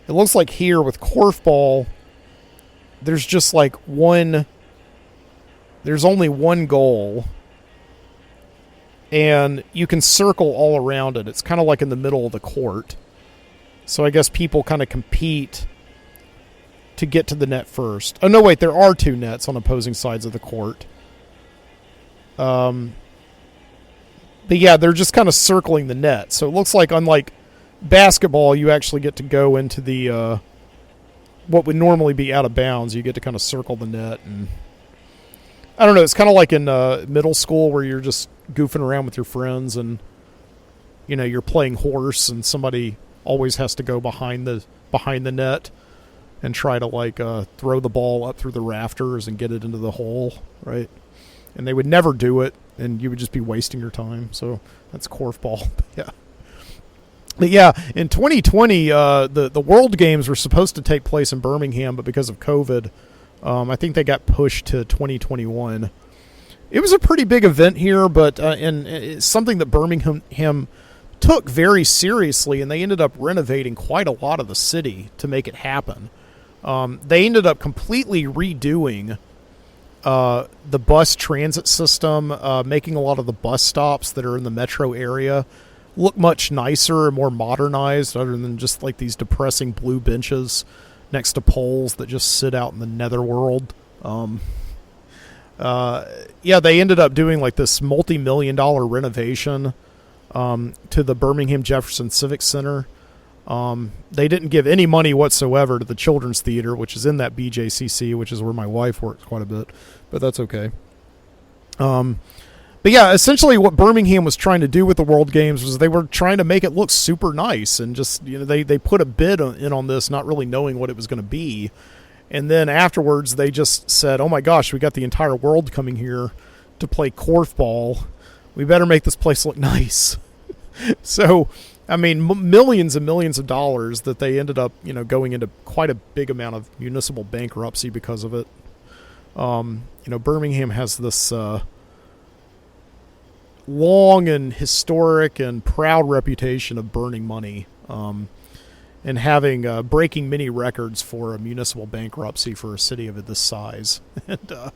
It looks like here with korfball, there's just like one... There's only one goal. And you can circle all around it. It's kind of like in the middle of the court. So I guess people kind of compete to get to the net first. Oh, no, wait. There are 2 nets on opposing sides of the court. But yeah, they're just kind of circling the net. So it looks like, unlike basketball, you actually get to go into the... what would normally be out of bounds. You get to kind of circle the net. And I don't know. It's kind of like in middle school where you're just goofing around with your friends and, you're playing horse and somebody always has to go behind the net and try to throw the ball up through the rafters and get it into the hole, right? And they would never do it, and you would just be wasting your time. So that's korfball. Yeah. But yeah, in 2020, the World Games were supposed to take place in Birmingham, but because of COVID, I think they got pushed to 2021. It was a pretty big event here, but and it's something that Birmingham took very seriously, and they ended up renovating quite a lot of the city to make it happen. They ended up completely redoing the bus transit system, making a lot of the bus stops that are in the metro area look much nicer and more modernized, other than just like these depressing blue benches next to poles that just sit out in the netherworld. Yeah, they ended up doing like this multi-million-dollar renovation to the Birmingham Jefferson Civic Center. They didn't give any money whatsoever to the Children's Theater, which is in that BJCC, which is where my wife works quite a bit, but that's okay. But yeah, essentially what Birmingham was trying to do with the World Games was they were trying to make it look super nice, and just, they put a bid in on this, not really knowing what it was going to be. And then afterwards they just said, oh my gosh, we got the entire world coming here to play korfball. We better make this place look nice. So, I mean, millions and millions of dollars that they ended up, going into quite a big amount of municipal bankruptcy because of it. Birmingham has this long and historic and proud reputation of burning money, and having breaking many records for a municipal bankruptcy for a city of this size. And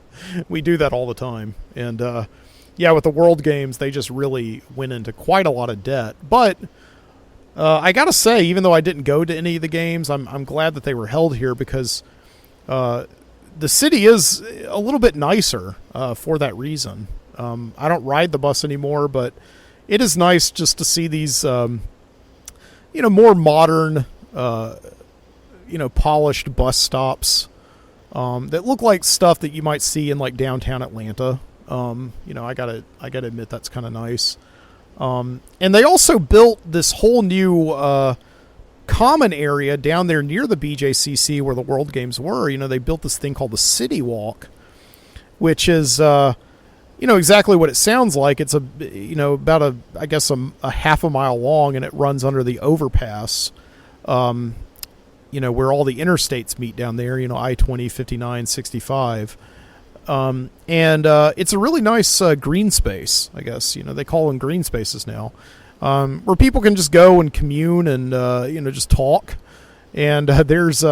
we do that all the time. And yeah, with the World Games, they just really went into quite a lot of debt. But I gotta say, even though I didn't go to any of the games, I'm glad that they were held here, because the city is a little bit nicer for that reason. I don't ride the bus anymore, but it is nice just to see these, more modern, polished bus stops that look like stuff that you might see in like downtown Atlanta. I gotta admit that's kind of nice. And they also built this whole new common area down there near the BJCC where the World Games were. They built this thing called the City Walk, which is exactly what it sounds like. It's about a half a mile long, and it runs under the overpass, where all the interstates meet down there, I-20, 59, 65. And it's a really nice green space, I guess. They call them green spaces now, where people can just go and commune and, just talk. And there's,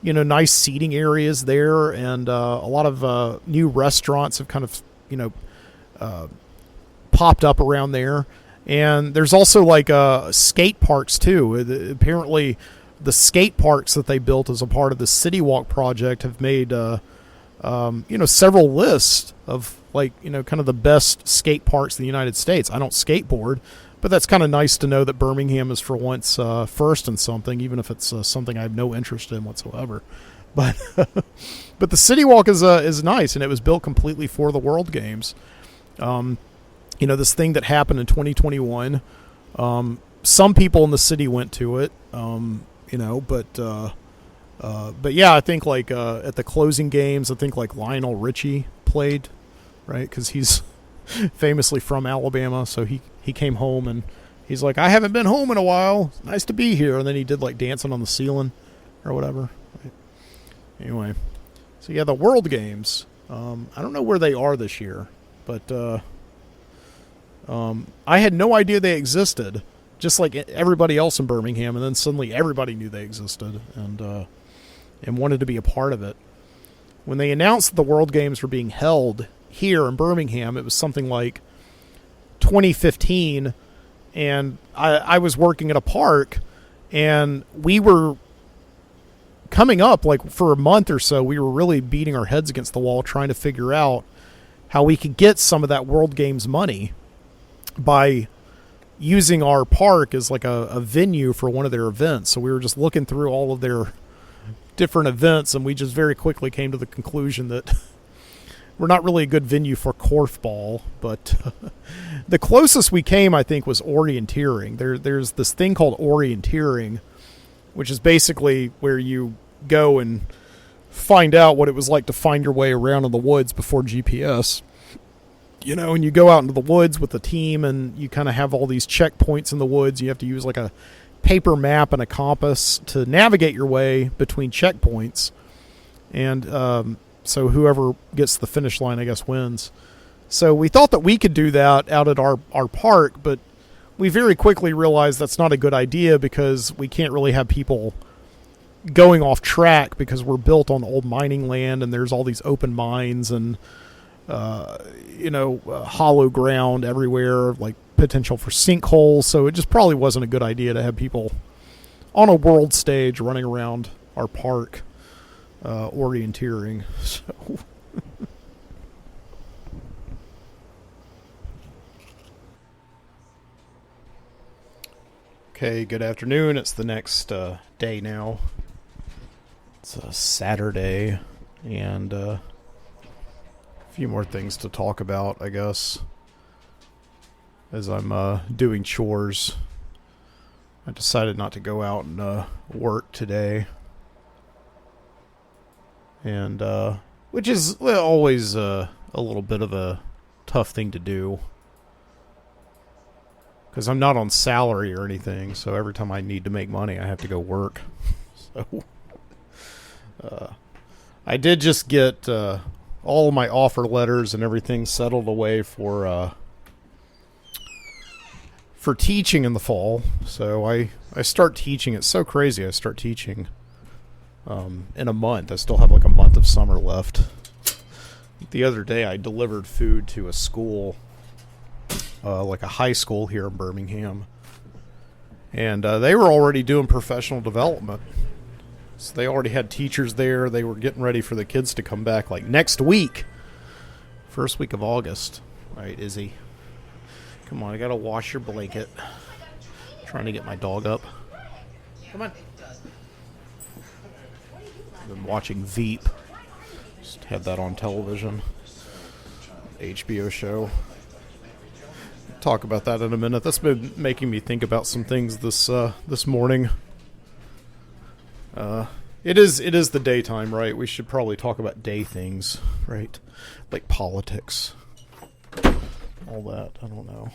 nice seating areas there, and a lot of new restaurants have kind of, popped up around there. And there's also like skate parks too. Apparently the skate parks that they built as a part of the City Walk project have made several lists of kind of the best skate parks in the United States. I don't skateboard, but that's kind of nice to know that Birmingham is for once first in something, even if it's something I have no interest in whatsoever. But but the City Walk is nice, and it was built completely for the World Games. This thing that happened in 2021. Some people in the city went to it, but yeah, I think at the closing games, I think Lionel Richie played, right? Because he's famously from Alabama, so he came home and he's like, I haven't been home in a while. It's nice to be here. And then he did Dancing on the Ceiling or whatever. Right? Anyway, so yeah, the World Games. I don't know where they are this year, but I had no idea they existed, just like everybody else in Birmingham, and then suddenly everybody knew they existed and wanted to be a part of it. When they announced that the World Games were being held here in Birmingham, it was something like 2015, and I was working at a park, and we were coming up, for a month or so, we were really beating our heads against the wall trying to figure out how we could get some of that World Games money by using our park as a venue for one of their events. So we were just looking through all of their different events, and we just very quickly came to the conclusion that we're not really a good venue for korfball. But the closest we came, I think, was orienteering. There's this thing called orienteering, which is basically where you go and find out what it was like to find your way around in the woods before GPS. And you go out into the woods with a team, and you kind of have all these checkpoints in the woods. You have to use a paper map and a compass to navigate your way between checkpoints. And so whoever gets to the finish line, I guess, wins. So we thought that we could do that out at our park, but we very quickly realized that's not a good idea, because we can't really have people going off track, because we're built on old mining land, and there's all these open mines and hollow ground everywhere, potential for sinkholes. So it just probably wasn't a good idea to have people on a world stage running around our park orienteering. So Okay, good afternoon. It's the next day now. It's a Saturday, and a few more things to talk about, I guess, as I'm doing chores. I decided not to go out and work today, and which is always a little bit of a tough thing to do. Because I'm not on salary or anything, so every time I need to make money, I have to go work. So, I did just get all of my offer letters and everything settled away for teaching in the fall. So I start teaching. It's so crazy. I start teaching in a month. I still have like a month of summer left. The other day, I delivered food to a school. Like a high school here in Birmingham. And they were already doing professional development. So they already had teachers there. They were getting ready for the kids to come back like next week. First week of August. All right, Izzy. Come on, I gotta wash your blanket. Trying to get my dog up. Come on. I've been watching Veep. Just had that on television. HBO show. Talk about that in a minute. That's been making me think about some things this morning. It is the daytime, right? We should probably talk about day things, right? Like politics, all that. I don't know.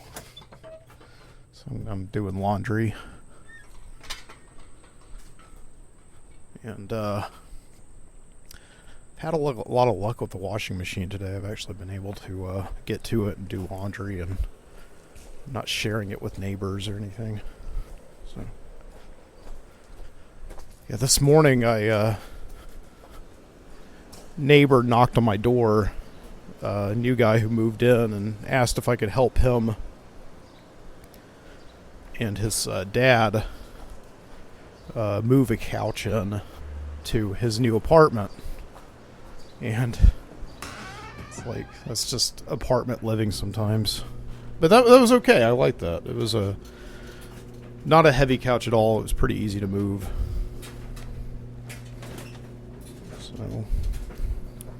So I'm doing laundry, and had a lot of luck with the washing machine today. I've actually been able to get to it and do laundry and not sharing it with neighbors or anything. So, yeah, this morning neighbor knocked on my door, a new guy who moved in, and asked if I could help him and his dad move a couch in to his new apartment. And it's like, that's just apartment living sometimes. But that was okay. I liked that. It was not a heavy couch at all. It was pretty easy to move. So,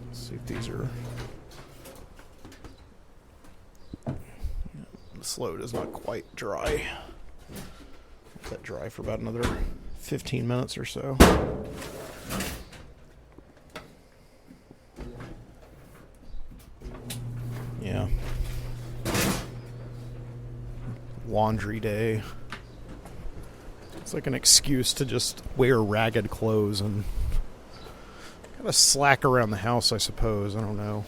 let's see if these are... This load is not quite dry. Let that dry for about another 15 minutes or so. Yeah. Laundry day. It's like an excuse to just wear ragged clothes and kind of slack around the house, I suppose. I don't know.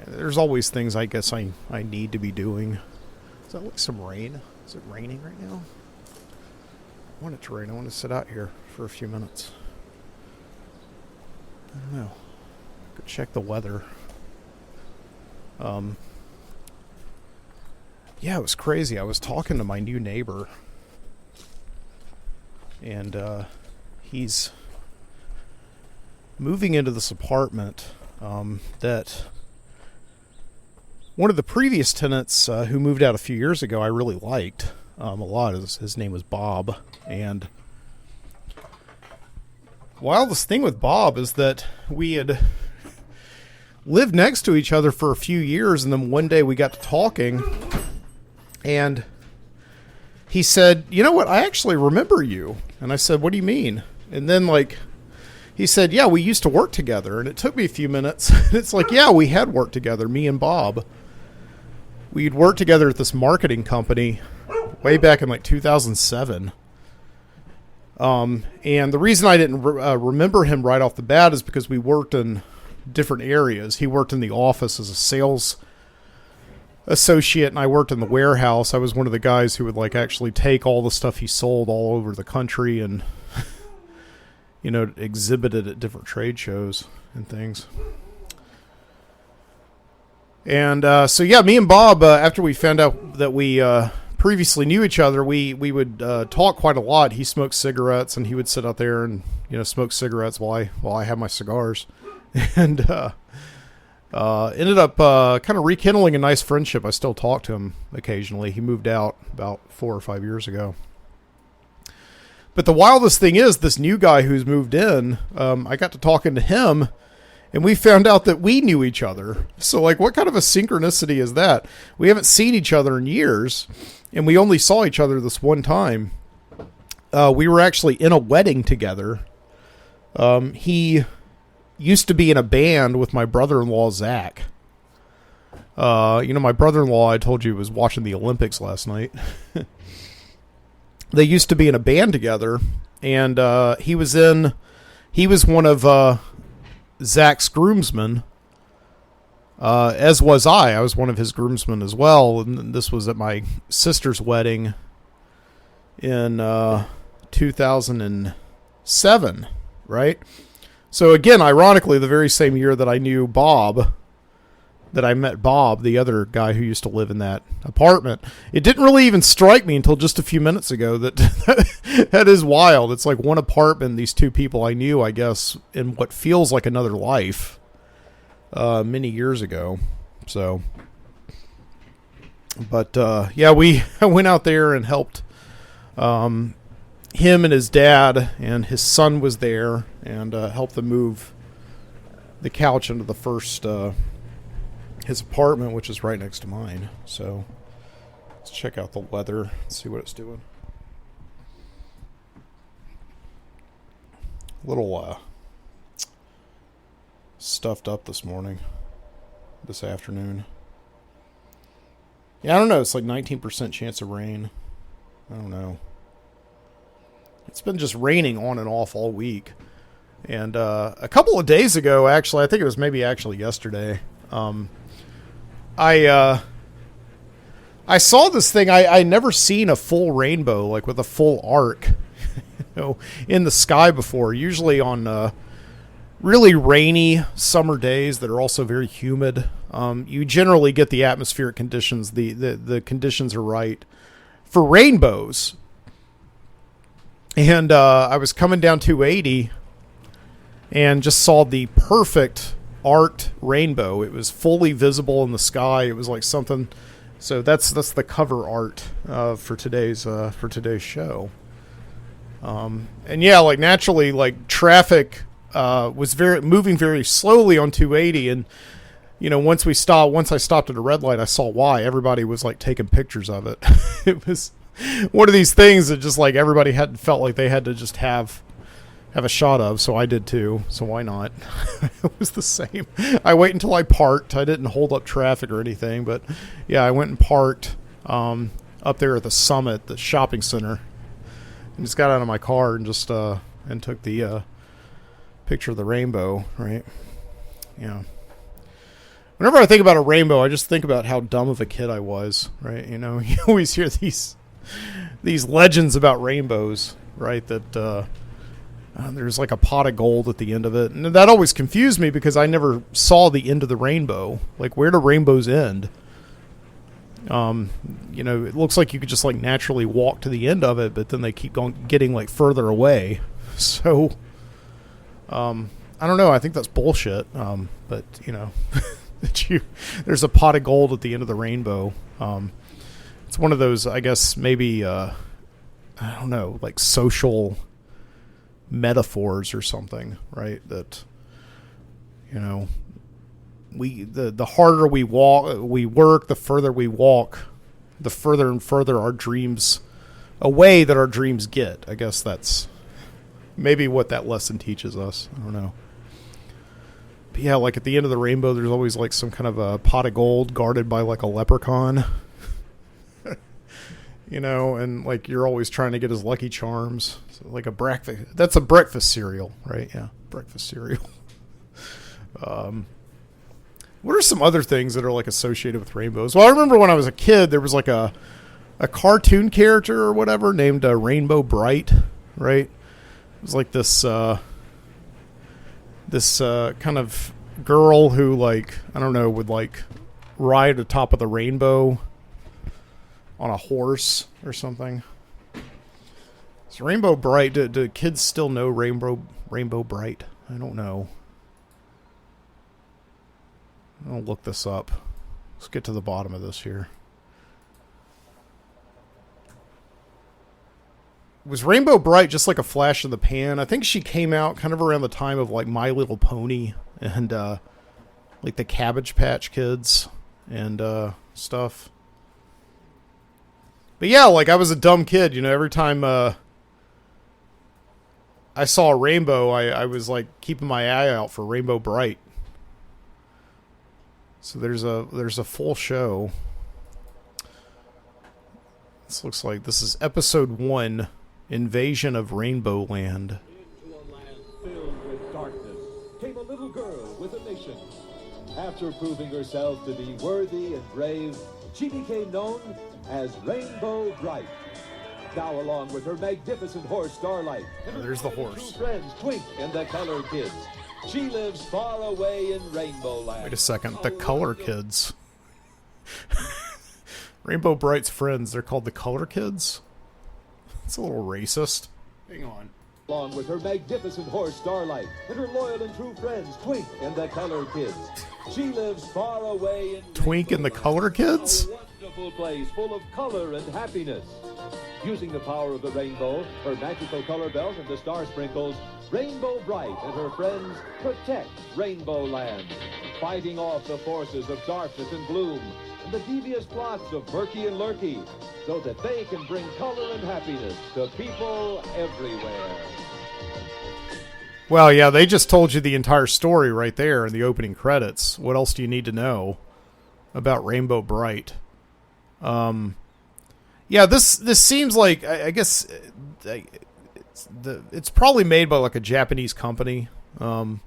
There's always things I guess I need to be doing. Is that like some rain? Is it raining right now? I want it to rain. I want to sit out here for a few minutes. I don't know. Could check the weather. Yeah, it was crazy. I was talking to my new neighbor, and he's moving into this apartment that one of the previous tenants who moved out a few years ago I really liked a lot. His name was Bob, and while this thing with Bob is that we had lived next to each other for a few years, and then one day we got to talking, and he said, "You know what? I actually remember you." And I said, "What do you mean?" And then, like, he said, "Yeah, we used to work together." And it took me a few minutes. It's like, yeah, we had worked together, me and Bob. We'd worked together at this marketing company way back in, like, 2007. And the reason I didn't remember him right off the bat is because we worked in different areas. He worked in the office as a sales associate, and I worked in the warehouse. I was one of the guys who would like actually take all the stuff he sold all over the country and exhibit it at different trade shows and things. And so yeah, me and Bob, after we found out that we previously knew each other, we would talk quite a lot. He smoked cigarettes, and he would sit out there and smoke cigarettes while I had my cigars. And Ended up kind of rekindling a nice friendship. I still talk to him occasionally. He moved out about 4 or 5 years ago. But the wildest thing is this new guy who's moved in, I got to talking to him, and we found out that we knew each other. So, like, what kind of a synchronicity is that? We haven't seen each other in years, and we only saw each other this one time. We were actually in a wedding together. He used to be in a band with my brother-in-law, Zach. My brother-in-law, I told you, was watching the Olympics last night. They used to be in a band together, and he was one of Zach's groomsmen, as was I. I was one of his groomsmen as well, and this was at my sister's wedding in 2007, right? So again, ironically, the very same year that I knew Bob, that I met Bob, the other guy who used to live in that apartment. It didn't really even strike me until just a few minutes ago that that is wild. It's like one apartment, these two people I knew, I guess, in what feels like another life, many years ago. So, but yeah, I went out there and helped him and his dad, and his son was there, and helped them move the couch into the first his apartment, which is right next to mine. So let's check out the weather and see what it's doing. A little stuffed up this afternoon. Yeah, I don't know. It's like 19% chance of rain. I don't know. It's been just raining on and off all week. And a couple of days ago, actually, I think it was maybe actually yesterday, I saw this thing. I never seen a full rainbow, like with a full arc, in the sky before. Usually on really rainy summer days that are also very humid, you generally get the atmospheric conditions. The conditions are right for rainbows. And I was coming down 280 and just saw the perfect arced rainbow. It was fully visible in the sky. It was like something. So that's the cover art for today's show. And yeah, like naturally, like traffic was moving very slowly on 280, and once I stopped at a red light, I saw why. Everybody was like taking pictures of it. It was one of these things that just like everybody felt like they had to just have a shot of, so I did too. So why not? It was the same. I wait until I parked. I didn't hold up traffic or anything, but yeah, I went and parked up there at the Summit, the shopping center, and just got out of my car and just and took the picture of the rainbow. Right? Yeah. Whenever I think about a rainbow, I just think about how dumb of a kid I was. Right? You always hear these legends about rainbows, right? That there's like a pot of gold at the end of it. And that always confused me because I never saw the end of the rainbow. Like, where do rainbows end? It looks like you could just like naturally walk to the end of it, but then they keep getting like further away. So, I don't know. I think that's bullshit. But there's a pot of gold at the end of the rainbow. It's one of those, I guess, maybe, I don't know, like social metaphors or something, right? That the harder we work, the further we walk, the further and further our dreams away that our dreams get. I guess that's maybe what that lesson teaches us. I don't know. But yeah, like at the end of the rainbow, there's always like some kind of a pot of gold guarded by like a leprechaun. And like you're always trying to get his Lucky Charms. So like a breakfast. That's a breakfast cereal, right? Yeah, breakfast cereal. What are some other things that are like associated with rainbows? Well, I remember when I was a kid, there was like a cartoon character or whatever named Rainbow Bright, right? It was like this kind of girl who, like, I don't know, would like ride atop of the rainbow on a horse or something. Is Rainbow Bright? Do kids still know Rainbow Bright? I don't know. I'll look this up. Let's get to the bottom of this here. Was Rainbow Bright just like a flash in the pan? I think she came out kind of around the time of like My Little Pony and like the Cabbage Patch Kids and stuff. But yeah, like I was a dumb kid, you know, every time I saw a rainbow, I was like keeping my eye out for Rainbow Bright. So there's a full show. This looks like this is episode 1, Invasion of Rainbow Land. Into a land filled with darkness came a little girl with a mission. After proving herself to be worthy and brave, she became known as Rainbow Bright. Now, along with her magnificent horse Starlight, and There's the her horse. two friends Twink and the Color Kids, she lives far away in Rainbow Land. Wait a second, the Color Kids. Rainbow Bright's friends, they're called the Color Kids? It's a little racist. Hang on. Along with her magnificent horse Starlight and her loyal and true friends Twink and the Color Kids, she lives far away in Twink and the Color Kids? A wonderful place full of color and happiness. Using the power of the rainbow, her magical color belt, and the star sprinkles, Rainbow Bright and her friends protect Rainbow Land, fighting off the forces of darkness and gloom and the devious plots of Murky and Lurky, so that they can bring color and happiness to people everywhere. Well, yeah, they just told you the entire story right there in the opening credits. What else do you need to know about Rainbow Bright? Yeah, this seems like I guess it's probably made by like a Japanese company, and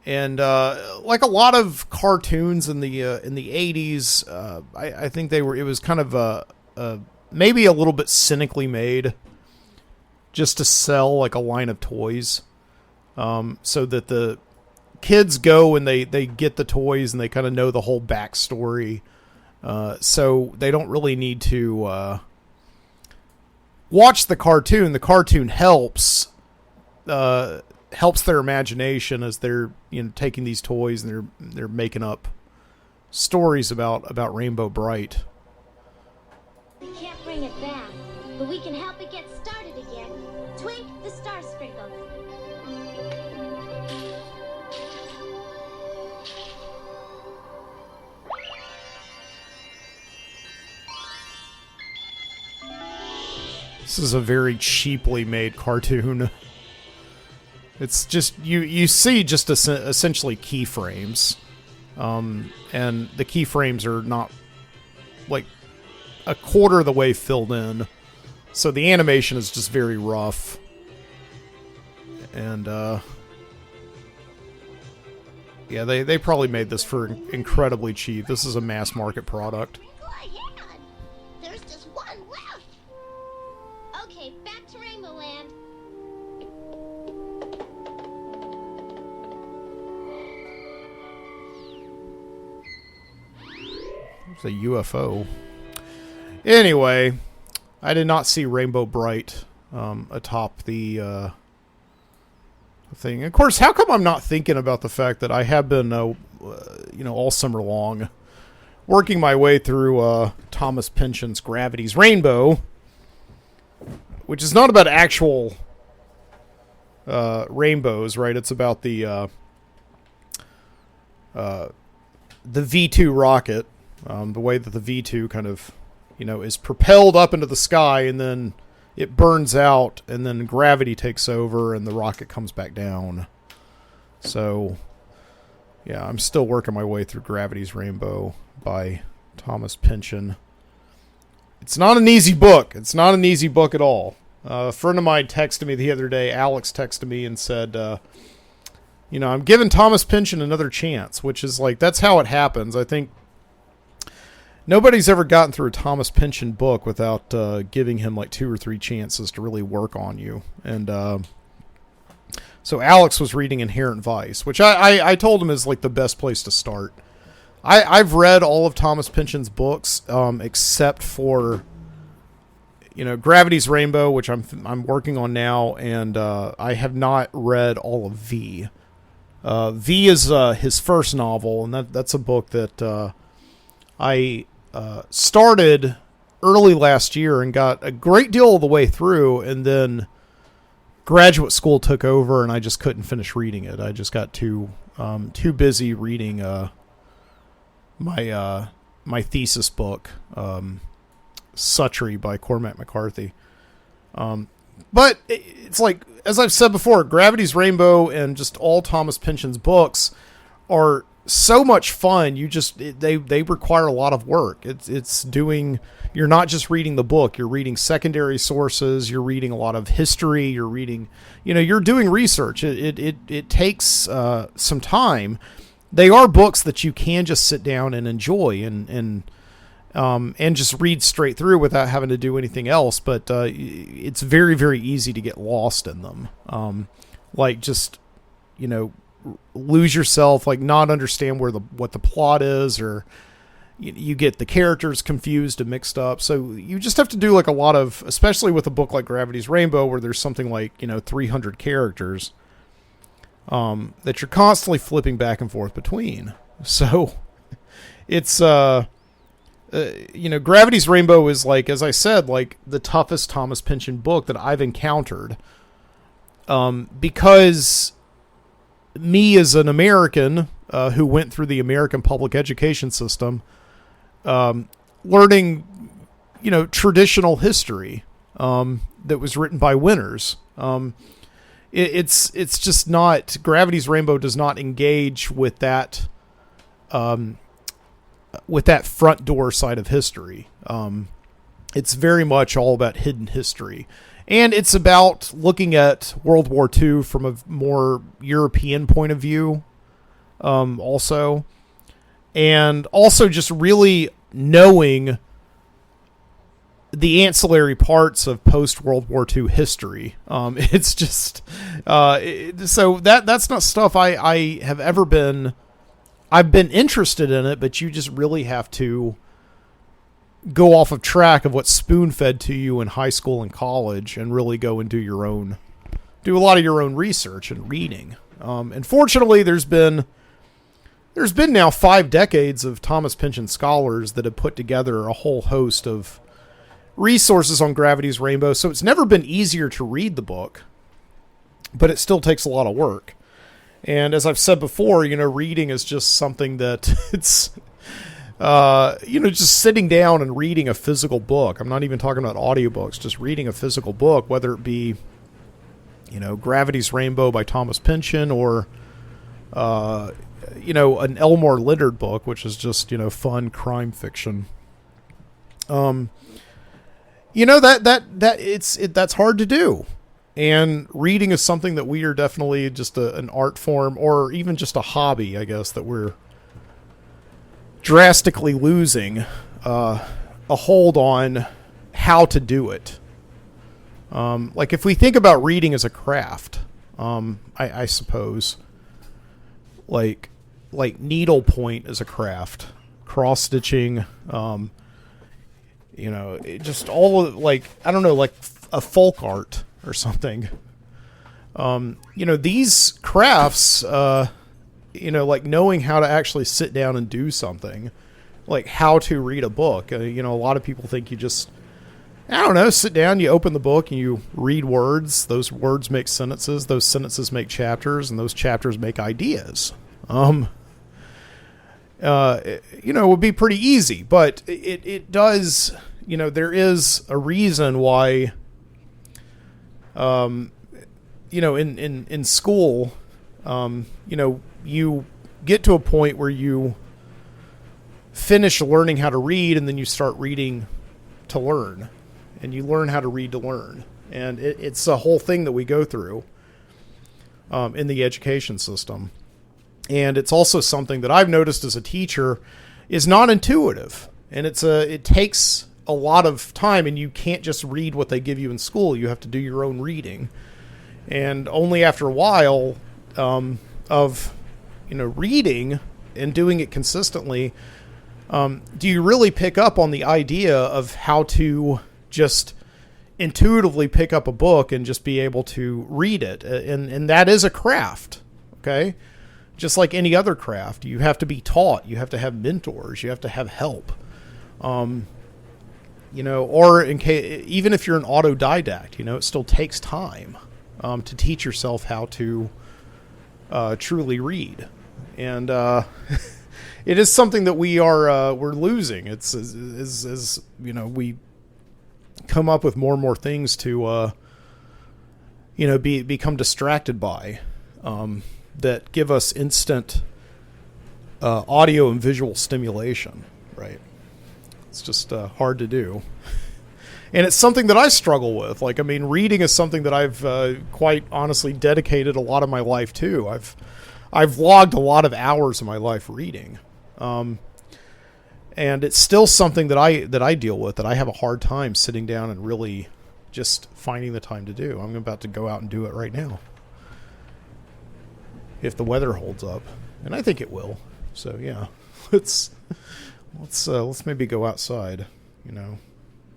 like a lot of cartoons in the 80s, I think it was kind of maybe a little bit cynically made, just to sell like a line of toys, so that the kids go and they get the toys and they kind of know the whole backstory. So they don't really need to watch the cartoon. The cartoon helps their imagination as they're taking these toys and they're making up stories about Rainbow Bright. We can't bring it back, but we can help it get started again. Twink the Star Sprinkles. This is a very cheaply made cartoon. It's just you see just essentially keyframes, and the keyframes are not like a quarter of the way filled in, so the animation is just very rough. And yeah, they probably made this for incredibly cheap. This is a mass market product. Go ahead. There's just one left. Okay, back to Rainbow Land. It's a UFO. Anyway, I did not see Rainbow Bright atop the thing. Of course, how come I'm not thinking about the fact that I have been, all summer long working my way through Thomas Pynchon's Gravity's Rainbow, which is not about actual rainbows, right? It's about the V2 rocket, the way that the V2 kind of, is propelled up into the sky and then it burns out and then gravity takes over and the rocket comes back down. So, yeah, I'm still working my way through Gravity's Rainbow by Thomas Pynchon. It's not an easy book. It's not an easy book at all. A friend of mine texted me the other day, Alex texted me and said, I'm giving Thomas Pynchon another chance, which is like, that's how it happens. I think nobody's ever gotten through a Thomas Pynchon book without giving him like 2 or 3 chances to really work on you. And so Alex was reading Inherent Vice, which I told him is like the best place to start. I've read all of Thomas Pynchon's books, except for Gravity's Rainbow, which I'm working on now, and I have not read all of V. V is his first novel, and that's a book that I started early last year and got a great deal of the way through, and then graduate school took over, and I just couldn't finish reading it. I just got too busy reading my thesis book, Suttree by Cormac McCarthy. But it's like, as I've said before, Gravity's Rainbow and just all Thomas Pynchon's books are so much fun. They require a lot of work. You're not just reading the book, you're reading secondary sources, you're reading a lot of history, you're doing research. It takes some time. They are books that you can just sit down and enjoy and just read straight through without having to do anything else. But it's very, very easy to get lost in them. Lose yourself, like not understand what the plot is, or you get the characters confused and mixed up. So you just have to do like a lot of, especially with a book like Gravity's Rainbow, where there's something like 300 characters that you're constantly flipping back and forth between. So it's Gravity's Rainbow is, like, as I said, like the toughest Thomas Pynchon book that I've encountered, because me as an American who went through the American public education system, learning traditional history that was written by winners, it's just not, Gravity's Rainbow does not engage with that front door side of history. It's very much all about hidden history. And it's about looking at World War II from a more European point of view, also. And also just really knowing the ancillary parts of post-World War II history. It's just... so that's not stuff I have ever been... I've been interested in it, but you just really have to go off of track of what's spoon-fed to you in high school and college, and really go and do a lot of your own research and reading. And fortunately, there's been now 5 decades of Thomas Pynchon scholars that have put together a whole host of resources on Gravity's Rainbow, so it's never been easier to read the book, but it still takes a lot of work. And as I've said before, reading is just something that it's, just sitting down and reading a physical book. I'm not even talking about audiobooks, just reading a physical book, whether it be, Gravity's Rainbow by Thomas Pynchon, or, an Elmore Leonard book, which is just, fun crime fiction. That's hard to do. And reading is something that we are definitely just an art form, or even just a hobby, I guess, that we're drastically losing a hold on how to do it. Like if we think about reading as a craft, I suppose, like needlepoint is a craft, cross stitching, just all of, like, I don't know, like a folk art or something. These crafts, like knowing how to actually sit down and do something, like how to read a book. A lot of people think you just, I don't know, sit down, you open the book and you read words. Those words make sentences. Those sentences make chapters, and those chapters make ideas. It would be pretty easy, but it does, there is a reason why, in school, you get to a point where you finish learning how to read, and then you start reading to learn, and you learn how to read to learn. And it's a whole thing that we go through, in the education system. And it's also something that I've noticed as a teacher is not intuitive, and it takes a lot of time, and you can't just read what they give you in school. You have to do your own reading. And only after a while of reading and doing it consistently, do you really pick up on the idea of how to just intuitively pick up a book and just be able to read it. And that is a craft. Okay. just like any other craft, you have to be taught. You have to have mentors. You have to have help. You know, or even if you're an autodidact, you know, it still takes time to teach yourself how to truly read. And it is something that we're losing. It's as you know, we come up with more and more things to you know, become distracted by, that give us instant audio and visual stimulation, right? It's just hard to do. And it's something that I struggle with. Like, I mean, reading is something that I've quite honestly dedicated a lot of my life to. I've logged a lot of hours of my life reading. And it's still something that I deal with, that I have a hard time sitting down and really just finding the time to do. I'm about to go out and do it right now, if the weather holds up, and I think it will. So yeah, let's maybe go outside. You know,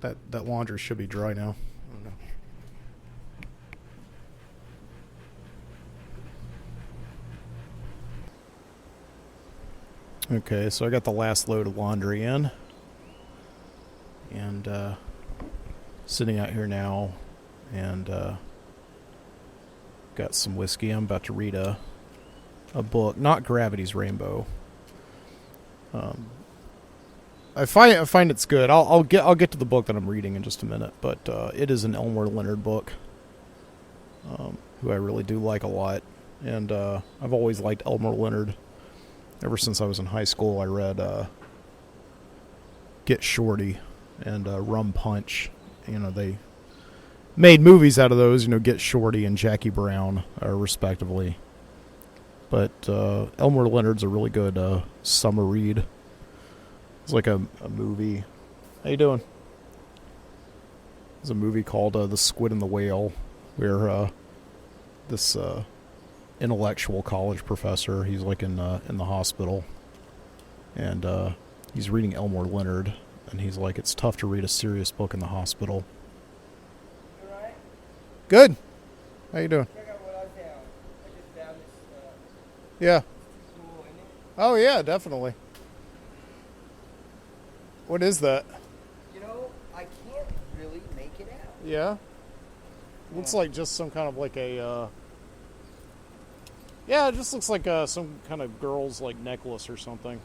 that laundry should be dry now. I don't know. Okay, so I got the last load of laundry in, and sitting out here now, and got some whiskey. I'm about to read a book, not Gravity's Rainbow. I find it's good. I'll get to the book that I'm reading in just a minute, but it is an Elmore Leonard book, who I really do like a lot, and I've always liked Elmore Leonard. Ever since I was in high school, I read Get Shorty and Rum Punch. You know, they made movies out of those, you know, Get Shorty and Jackie Brown, respectively. But Elmore Leonard's a really good summer read. It's like a movie. How you doing? There's a movie called The Squid and the Whale, where this intellectual college professor, he's like in the hospital, and he's reading Elmore Leonard, and he's like, it's tough to read a serious book in the hospital. You alright? Good. How you doing? Check out what I found. I just found this Yeah. cool, isn't it? Oh yeah, definitely. What is that? You know, I can't really make it out. Yeah. Looks like just some kind of like a yeah, it just looks like some kind of girl's like necklace or something.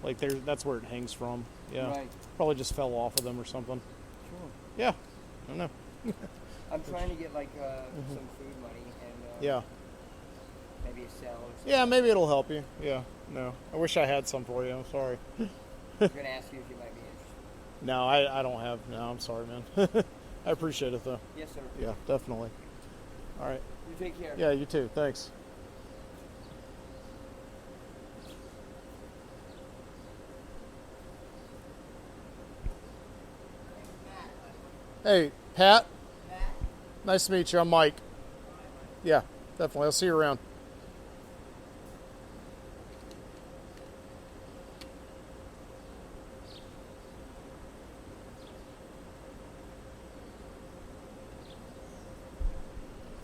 Like that's where it hangs from. Yeah. Right. Probably just fell off of them or something. Sure. Yeah. I don't know. I'm trying to get like some food money and Yeah. maybe a salad. Or something. Yeah, maybe it'll help you. Yeah. No. I wish I had some for you. I'm sorry. I was gonna ask you if you might be interested. No, I don't have. No, I'm sorry, man. I appreciate it though. Yes, sir. Yeah, definitely. All right. You take care. Yeah, you too. Thanks. Hey, Pat. Nice to meet you. I'm Mike. Yeah, definitely. I'll see you around.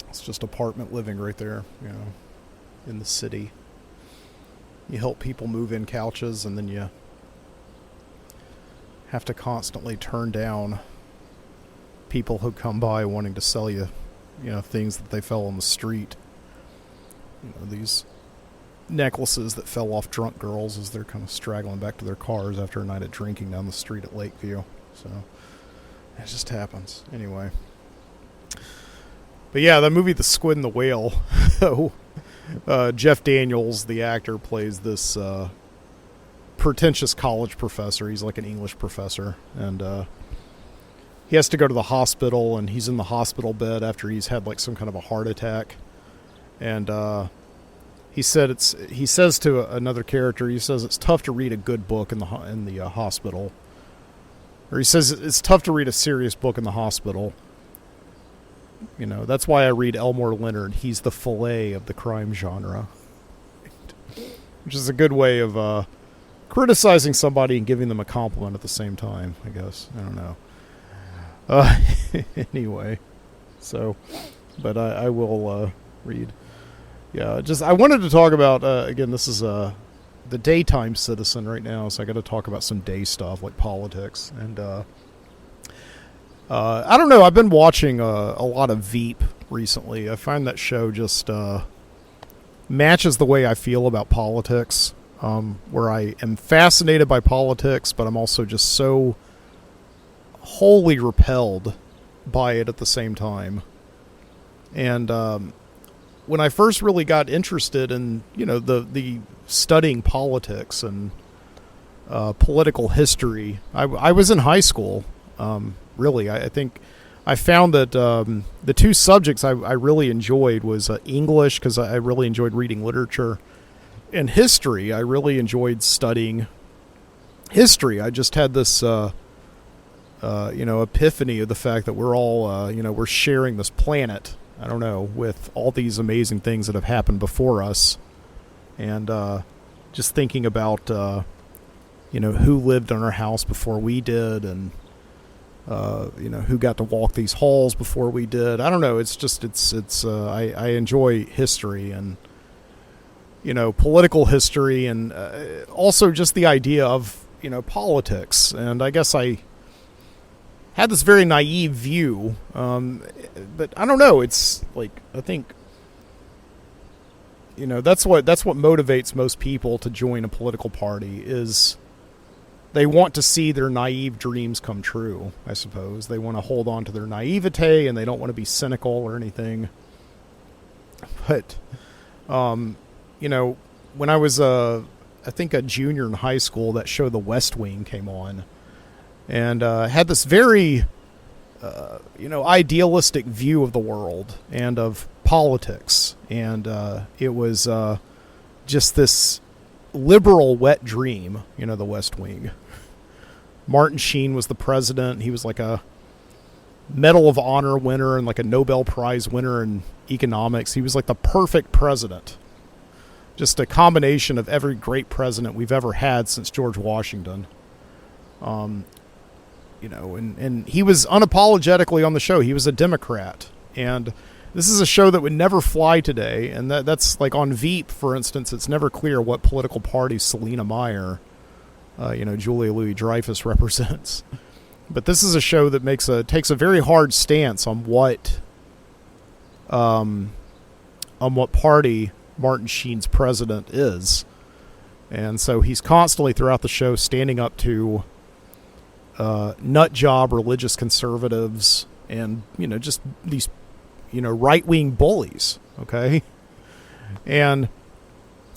It's just apartment living right there, you know, in the city. You help people move in couches, and then you have to constantly turn down people who come by wanting to sell you, you know, things that they fell on the street. You know, these necklaces that fell off drunk girls as they're kind of straggling back to their cars after a night of drinking down the street at Lakeview. So it just happens. Anyway. But yeah, that movie, The Squid and the Whale, Jeff Daniels, the actor, plays this pretentious college professor. He's like an English professor, and he has to go to the hospital, and he's in the hospital bed after he's had like some kind of a heart attack. And he says to another character, he says it's tough to read a good book in the hospital, or he says it's tough to read a serious book in the hospital. You know, that's why I read Elmore Leonard. He's the fillet of the crime genre, which is a good way of criticizing somebody and giving them a compliment at the same time, I guess. I don't know. Anyway, so, but I will read. Yeah, just I wanted to talk about again. This is the daytime citizen right now, so I got to talk about some day stuff like politics and I don't know. I've been watching a lot of Veep recently. I find that show just matches the way I feel about politics, where I am fascinated by politics, but I'm also just so wholly repelled by it at the same time. And when I first really got interested in, the studying politics and political history, I was in high school. Really, I think I found that the two subjects I really enjoyed was English, because I really enjoyed reading literature, and history. I really enjoyed studying history. I just had this epiphany of the fact that we're all we're sharing this planet, I don't know, with all these amazing things that have happened before us, and just thinking about who lived in our house before we did, and who got to walk these halls before we did. I don't know. It's just I enjoy history and political history, and also just the idea of politics. And I guess I had this very naive view, but I don't know. It's like, I think that's what motivates most people to join a political party, is they want to see their naive dreams come true, I suppose. They want to hold on to their naivete, and they don't want to be cynical or anything. But, when I was, I think, a junior in high school, that show The West Wing came on. And had this very, idealistic view of the world and of politics. And it was just this liberal wet dream, The West Wing. Martin Sheen was the president. He was like a Medal of Honor winner and like a Nobel Prize winner in economics. He was like the perfect president. Just a combination of every great president we've ever had since George Washington. And he was unapologetically on the show. He was a Democrat. And this is a show that would never fly today. And that's like on Veep, for instance, it's never clear what political party Selena Meyer, Julia Louis-Dreyfus represents. But this is a show that takes a very hard stance on what party Martin Sheen's president is. And so he's constantly throughout the show standing up to nut job religious conservatives and, just these, right-wing bullies. Okay. And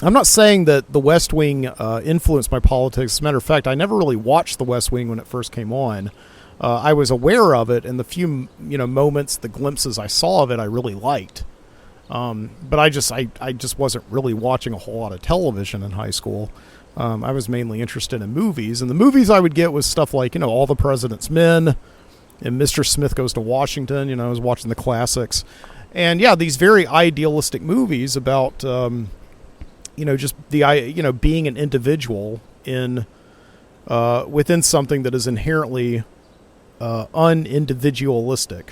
I'm not saying that The West Wing influenced my politics. As a matter of fact, I never really watched The West Wing when it first came on. I was aware of it, and the few moments, the glimpses I saw of it, I really liked. But I just wasn't really watching a whole lot of television in high school. I was mainly interested in movies, and the movies I would get was stuff like All the President's Men and Mr. Smith Goes to Washington. I was watching the classics, and yeah, these very idealistic movies about just the being an individual in within something that is inherently unindividualistic.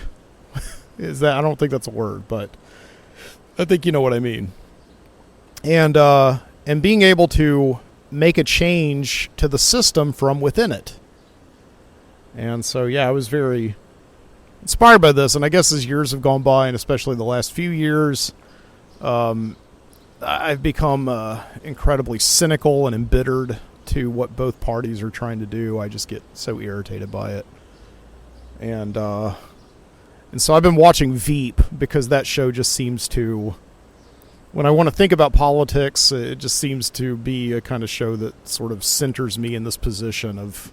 I don't think that's a word, but I think you know what I mean. And being able to make a change to the system from within it. And so, yeah, I was very inspired by this. And I guess as years have gone by, and especially the last few years, I've become incredibly cynical and embittered to what both parties are trying to do. I just get so irritated by it. And so I've been watching Veep because that show just seems to, when I want to think about politics, it just seems to be a kind of show that sort of centers me in this position of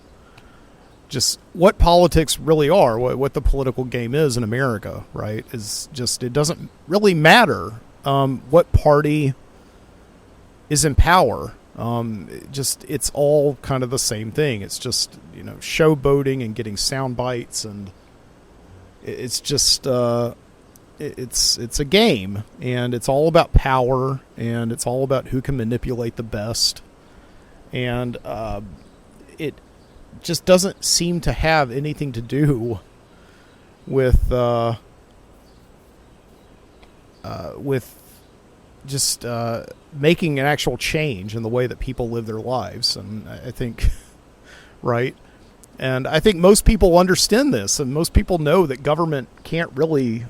just what politics really are, what the political game is in America, right? Is just, it doesn't really matter what party is in power. It's all kind of the same thing. It's just, showboating and getting sound bites, and it's just it's a game, and it's all about power, and it's all about who can manipulate the best, and it just doesn't seem to have anything to do with just making an actual change in the way that people live their lives. And I think, right? And I think most people understand this, and most people know that government can't really,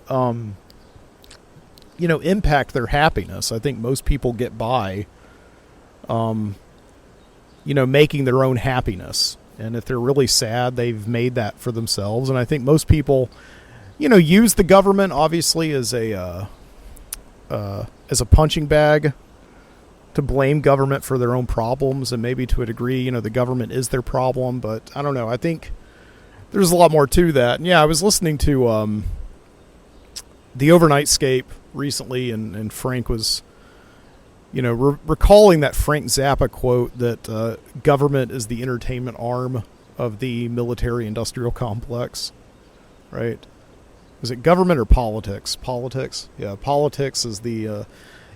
impact their happiness. I think most people get by, making their own happiness. And if they're really sad, they've made that for themselves. And I think most people, use the government obviously as a punching bag to blame government for their own problems, and maybe to a degree, the government is their problem. But I don't know. I think there's a lot more to that. And yeah, I was listening to the Overnightscape recently, and Frank was, recalling that Frank Zappa quote that government is the entertainment arm of the military-industrial complex, right? Is it government or politics? Politics? Yeah, politics is the...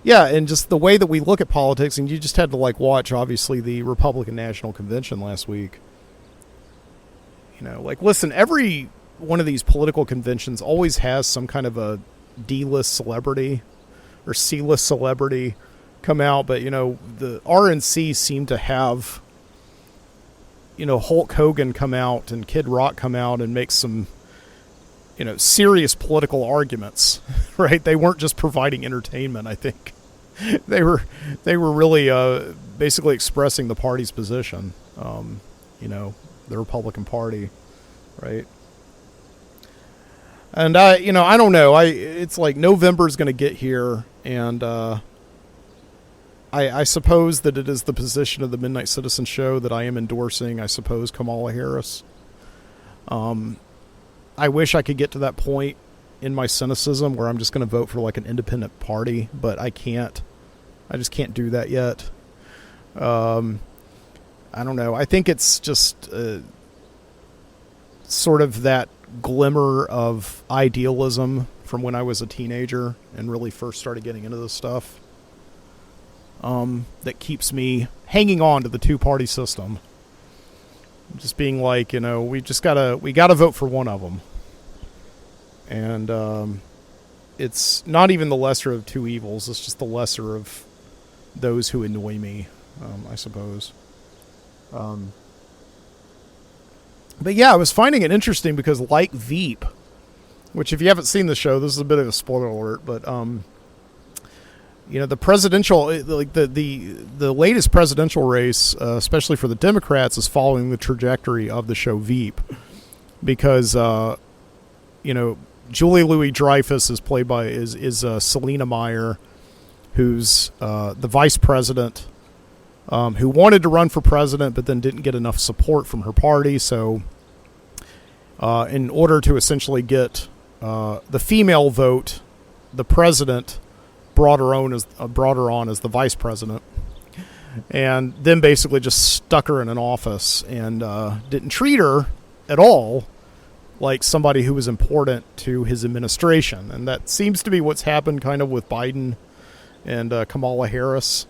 and just the way that we look at politics, and you just had to, watch, obviously, the Republican National Convention last week. Listen, every one of these political conventions always has some kind of a D-list celebrity or C-list celebrity come out, but the RNC seem to have Hulk Hogan come out and Kid Rock come out and make some serious political arguments, right? They weren't just providing entertainment. I think they were really basically expressing the party's position, the Republican Party, right? And I don't know. It's like November's going to get here, and I suppose that it is the position of the Midnight Citizen show that I am endorsing, I suppose, Kamala Harris. I wish I could get to that point in my cynicism where I'm just going to vote for an independent party, but I can't. I just can't do that yet. I don't know. I think it's just sort of that glimmer of idealism from when I was a teenager and really first started getting into this stuff. That keeps me hanging on to the two-party system. Just being we gotta vote for one of them. And it's not even the lesser of two evils. It's just the lesser of those who annoy me, I suppose. But yeah, I was finding it interesting because like Veep, which if you haven't seen the show, this is a bit of a spoiler alert, but the presidential, the latest presidential race, especially for the Democrats, is following the trajectory of the show Veep, because Julia Louis-Dreyfus is played by Selena Meyer, who's the vice president, who wanted to run for president but then didn't get enough support from her party. So, in order to essentially get the female vote, the president brought her on as the vice president, and then basically just stuck her in an office and didn't treat her at all like somebody who was important to his administration. And that seems to be what's happened kind of with Biden and Kamala Harris.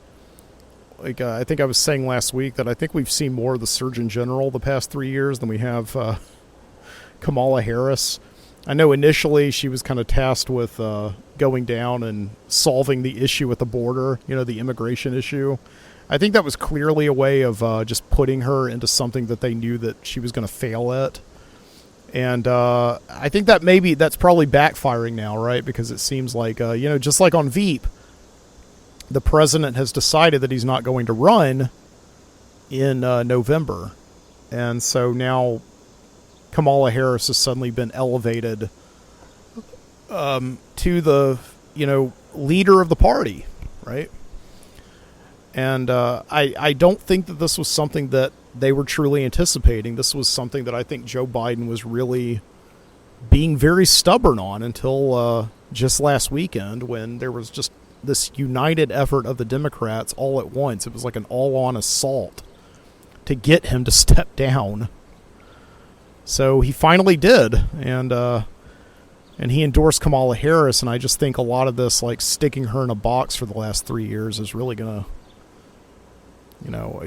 I think I was saying last week that I think we've seen more of the Surgeon General the past 3 years than we have Kamala Harris. I know initially she was kind of tasked with going down and solving the issue at the border, the immigration issue. I think that was clearly a way of just putting her into something that they knew that she was going to fail at. And I think that that's probably backfiring now, right? Because it seems like, just like on Veep, the president has decided that he's not going to run in November. And so now Kamala Harris has suddenly been elevated to the, leader of the party, right? And I don't think that this was something that they were truly anticipating. This was something that I think Joe Biden was really being very stubborn on until just last weekend, when there was just this united effort of the Democrats all at once. It was like an all-on assault to get him to step down. So he finally did, and he endorsed Kamala Harris, and I just think a lot of this, sticking her in a box for the last 3 years, is really gonna,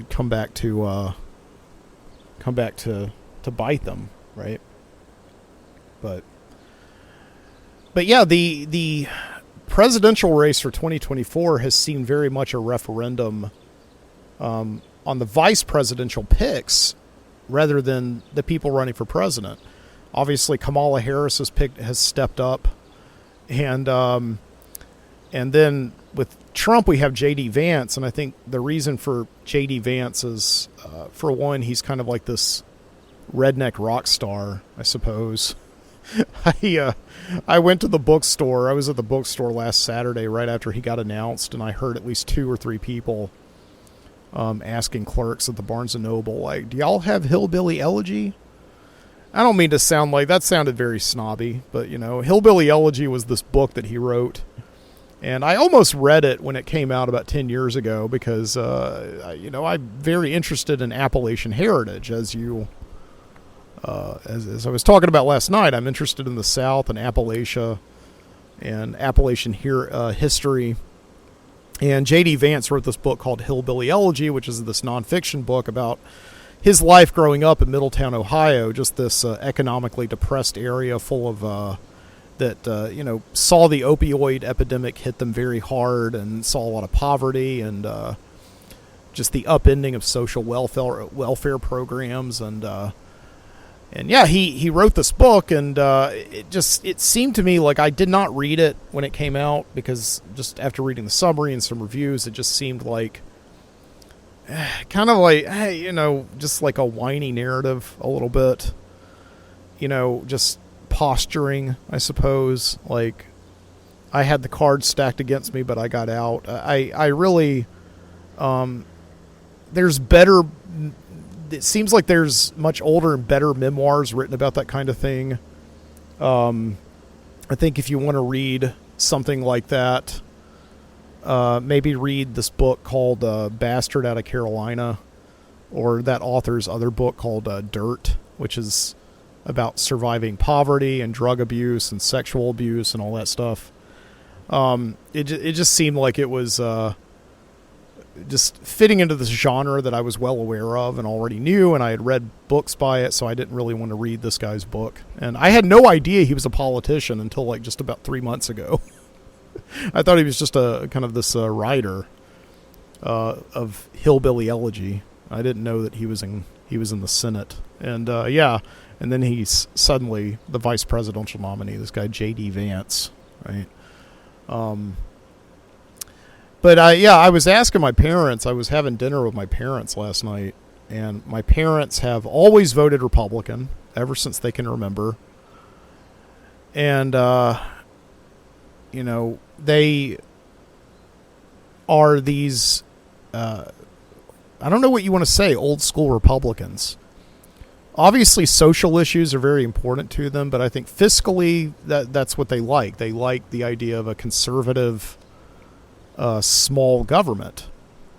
come back to bite them, right? But yeah, the presidential race for 2024 has seemed very much a referendum on the vice presidential picks rather than the people running for president. Obviously, Kamala Harris has stepped up, and then with Trump we have J.D. Vance, and I think the reason for J.D. Vance is, for one, he's kind of like this redneck rock star, I suppose. I went to the bookstore. I was at the bookstore last Saturday right after he got announced, and I heard at least 2 or 3 people asking clerks at the Barnes & Noble, like, do y'all have Hillbilly Elegy? I don't mean to sound like, that sounded very snobby, but, Hillbilly Elegy was this book that he wrote, and I almost read it when it came out about 10 years ago because, I'm very interested in Appalachian heritage, as I was talking about last night. I'm interested in the South and Appalachia and Appalachian history. And J.D. Vance wrote this book called Hillbilly Elegy, which is this nonfiction book about his life growing up in Middletown, Ohio, just this economically depressed area full of that saw the opioid epidemic hit them very hard and saw a lot of poverty and just the upending of social welfare programs and yeah, he wrote this book, and it seemed to me like I did not read it when it came out, because just after reading the summary and some reviews, it just seemed like kind of like, hey, just like a whiny narrative a little bit, just posturing, I suppose. Like, I had the cards stacked against me, but I got out. I really, there's better. It seems like there's much older and better memoirs written about that kind of thing. I think if you want to read something like that, maybe read this book called Bastard Out of Carolina, or that author's other book called Dirt, which is about surviving poverty and drug abuse and sexual abuse and all that stuff. It just seemed like it was just fitting into this genre that I was well aware of and already knew, and I had read books by it, so I didn't really want to read this guy's book. And I had no idea he was a politician until like just about 3 months ago. I thought he was just a kind of this writer of Hillbilly Elegy. I didn't know that he was in the Senate. And and then he's suddenly the vice presidential nominee, this guy J.D. Vance, right? But I was asking my parents. I was having dinner with my parents last night, and my parents have always voted Republican ever since they can remember. And they are these I don't know what you want to say, old school Republicans. Obviously, social issues are very important to them, but I think fiscally that's what they like. They like the idea of a conservative small government.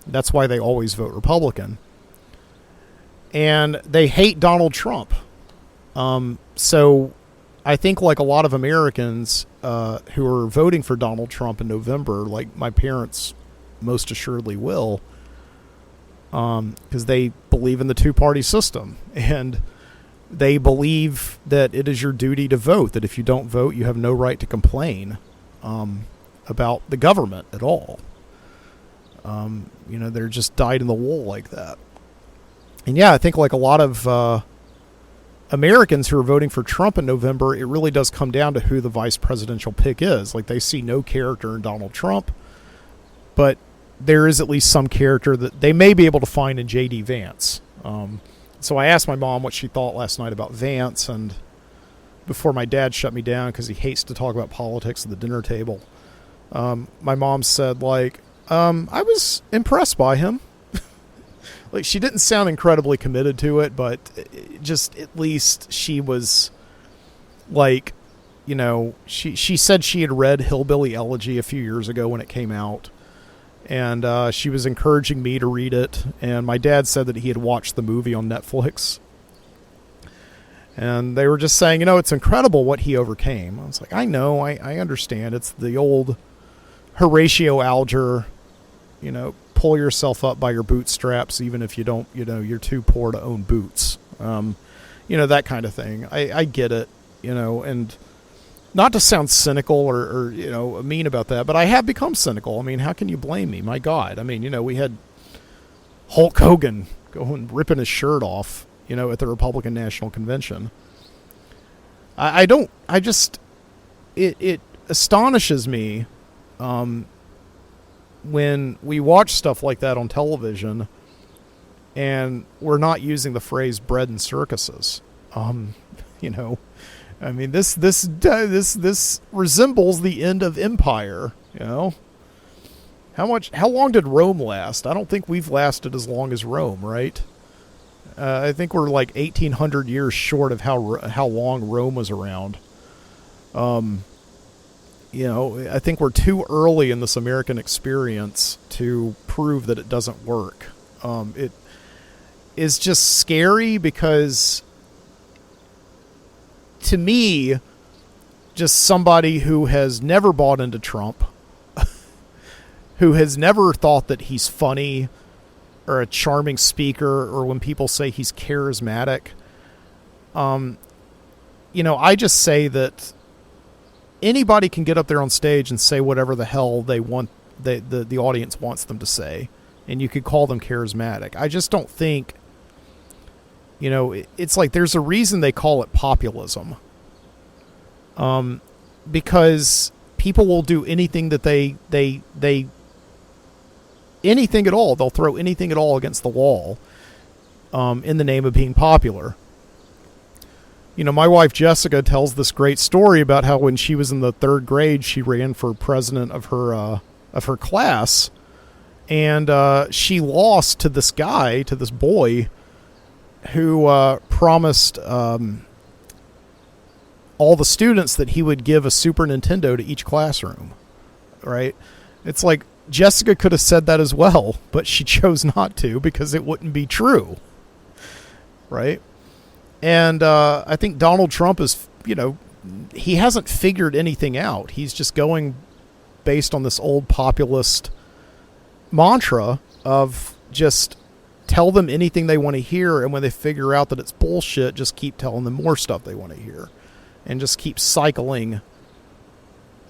That's why they always vote Republican. And they hate Donald Trump. So I think, like a lot of Americans who are voting for Donald Trump in November, like my parents most assuredly will, because they believe in the two-party system. And they believe that it is your duty to vote, that if you don't vote, you have no right to complain about the government at all. They're just dyed in the wool like that. And yeah, I think like a lot of Americans who are voting for Trump in November, it really does come down to who the vice presidential pick is. Like, they see no character in Donald Trump, but there is at least some character that they may be able to find in J.D. Vance. So I asked my mom what she thought last night about Vance, and before my dad shut me down because he hates to talk about politics at the dinner table, my mom said, like, I was impressed by him. Like, she didn't sound incredibly committed to it, but just at least she was like, she said she had read Hillbilly Elegy a few years ago when it came out, and she was encouraging me to read it. And my dad said that he had watched the movie on Netflix, and they were just saying, it's incredible what he overcame. I was like, I know, I understand. It's the old Horatio Alger, pull yourself up by your bootstraps, even if you don't, you're too poor to own boots. That kind of thing. I get it, and not to sound cynical or mean about that, but I have become cynical. I mean, how can you blame me? My God. I mean, we had Hulk Hogan going ripping his shirt off, at the Republican National Convention. It astonishes me when we watch stuff like that on television and we're not using the phrase bread and circuses. I mean, this resembles the end of empire, How long did Rome last? I don't think we've lasted as long as Rome, right? I think we're like 1,800 years short of how long Rome was around. I think we're too early in this American experience to prove that it doesn't work. It is just scary because, to me, just somebody who has never bought into Trump, who has never thought that he's funny or a charming speaker, or when people say he's charismatic, I just say that anybody can get up there on stage and say whatever the hell they want, the audience wants them to say, and you could call them charismatic. I just don't think, it's like there's a reason they call it populism. Because people will do anything that they anything at all. They'll throw anything at all against the wall, in the name of being popular. My wife Jessica tells this great story about how when she was in the 3rd grade, she ran for president of her class, and she lost to this boy who promised all the students that he would give a Super Nintendo to each classroom. Right? It's like Jessica could have said that as well, but she chose not to because it wouldn't be true. Right? And I think Donald Trump is, he hasn't figured anything out. He's just going based on this old populist mantra of just tell them anything they want to hear, and when they figure out that it's bullshit, just keep telling them more stuff they want to hear. And just keep cycling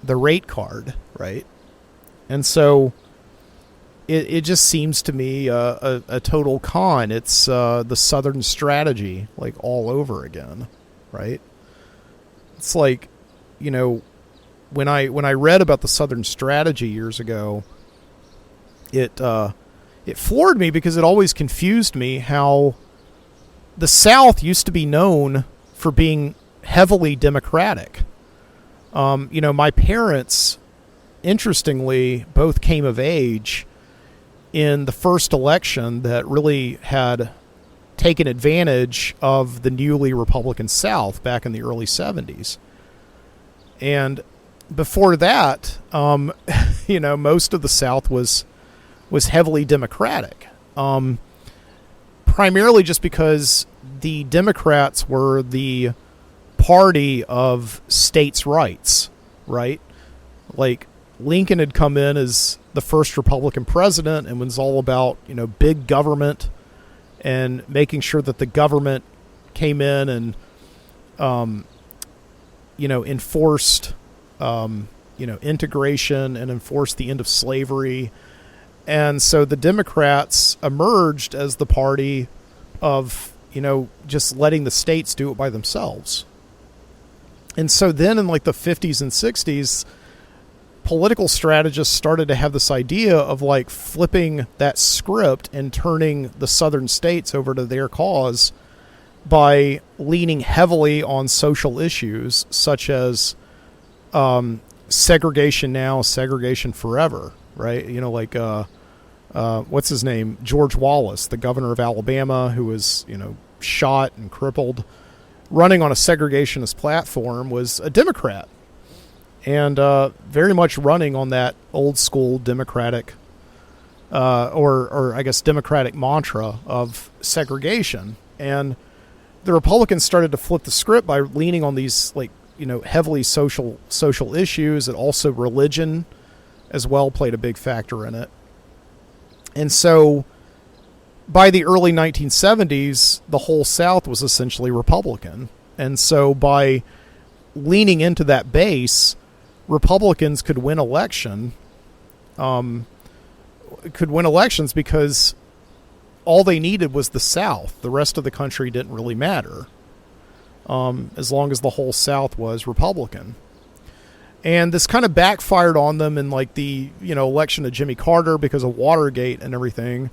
the rate card, right? And so it just seems to me a total con. It's the Southern strategy, like, all over again, right? It's like, when I read about the Southern strategy years ago, it floored me because it always confused me how the South used to be known for being heavily Democratic. My parents, interestingly, both came of age in the first election that really had taken advantage of the newly Republican South back in the early 70s. And before that, most of the South was heavily Democratic, primarily just because the Democrats were the party of states' rights, right? Like, Lincoln had come in as the first Republican president and was all about, big government and making sure that the government came in and, enforced, integration and enforced the end of slavery. And so the Democrats emerged as the party of, just letting the states do it by themselves. And so then in like the 50s and 60s, political strategists started to have this idea of like flipping that script and turning the southern states over to their cause by leaning heavily on social issues such as segregation now, segregation forever, right? What's his name? George Wallace, the governor of Alabama, who was, shot and crippled, running on a segregationist platform, was a Democrat. And very much running on that old school Democratic, or I guess Democratic mantra of segregation. And the Republicans started to flip the script by leaning on these, heavily social issues, and also religion as well played a big factor in it. And so by the early 1970s, the whole South was essentially Republican. And so by leaning into that base, Republicans could win elections because all they needed was the South. The rest of the country didn't really matter, as long as the whole South was Republican. And this kind of backfired on them in like the election of Jimmy Carter because of Watergate and everything.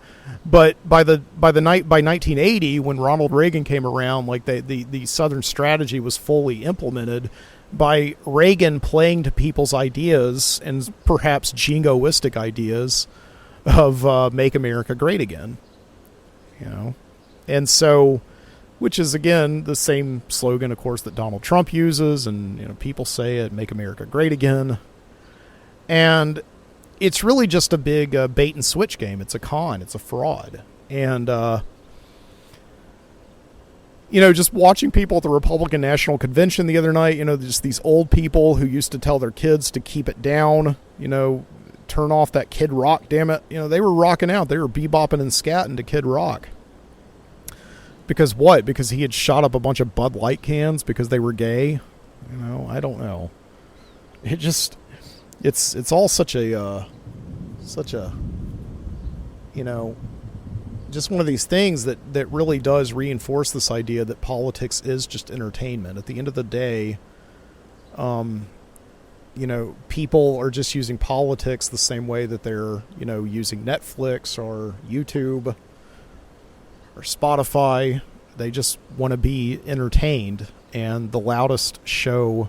But by 1980, when Ronald Reagan came around, like the Southern strategy was fully implemented by Reagan playing to people's ideas and perhaps jingoistic ideas of Make America Great Again. And so, which is, again, the same slogan, of course, that Donald Trump uses, and people say it, Make America Great Again. And it's really just a big bait and switch game. It's a con. It's a fraud. And, just watching people at the Republican National Convention the other night, just these old people who used to tell their kids to keep it down, turn off that Kid Rock, damn it. They were rocking out. They were bebopping and scatting to Kid Rock. Because what? Because he had shot up a bunch of Bud Light cans because they were gay? I don't know. It just, it's all such a, just one of these things that really does reinforce this idea that politics is just entertainment. At the end of the day, people are just using politics the same way that they're, using Netflix or YouTube or Spotify. They just want to be entertained, and the loudest show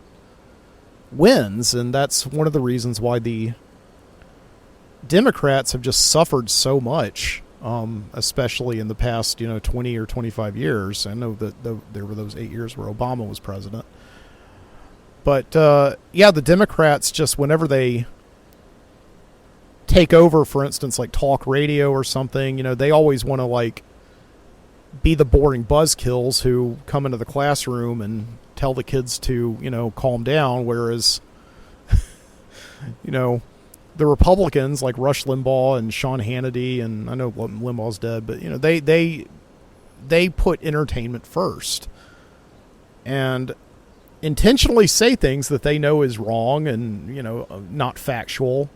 wins. And that's one of the reasons why the Democrats have just suffered so much, especially in the past, 20 or 25 years. I know that there were those 8 years where Obama was president. But, the Democrats just, whenever they take over, for instance, like talk radio or something, they always want to, be the boring buzzkills who come into the classroom and tell the kids to, calm down, whereas, the Republicans, like Rush Limbaugh and Sean Hannity, and I know Limbaugh's dead, but, they put entertainment first. And intentionally say things that they know is wrong and, not factual,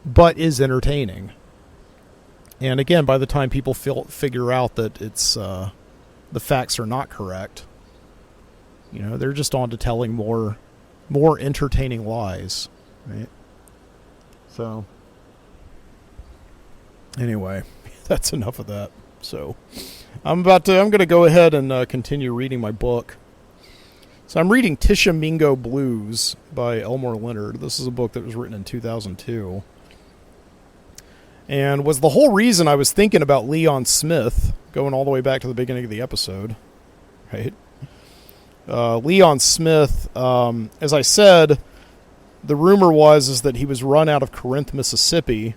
but is entertaining. And again, by the time people figure out that it's the facts are not correct, they're just on to telling more entertaining lies, right? So anyway, that's enough of that. So I'm going to go ahead and continue reading my book. So I'm reading Tishomingo Blues by Elmore Leonard. This is a book that was written in 2002. And was the whole reason I was thinking about Leon Smith, going all the way back to the beginning of the episode, right? Leon Smith, as I said, the rumor is that he was run out of Corinth, Mississippi,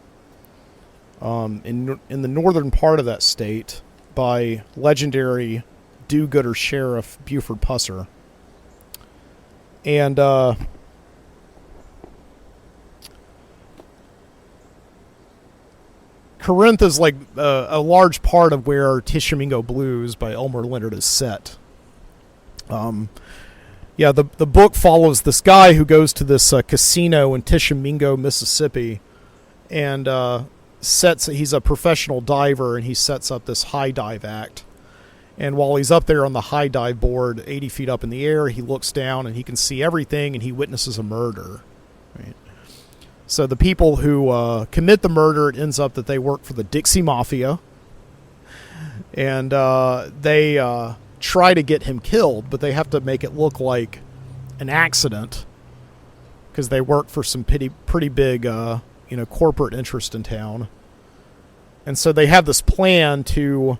in the northern part of that state by legendary do-gooder sheriff Buford Pusser. And Corinth is like a large part of where Tishomingo Blues by Elmore Leonard is set. The book follows this guy who goes to this casino in Tishomingo, Mississippi, and he's a professional diver, and he sets up this high dive act. And while he's up there on the high dive board, 80 feet up in the air, he looks down and he can see everything, and he witnesses a murder. Right? So the people who commit the murder, it ends up that they work for the Dixie Mafia, and they try to get him killed, but they have to make it look like an accident because they work for some pretty big corporate interest in town. And so they have this plan to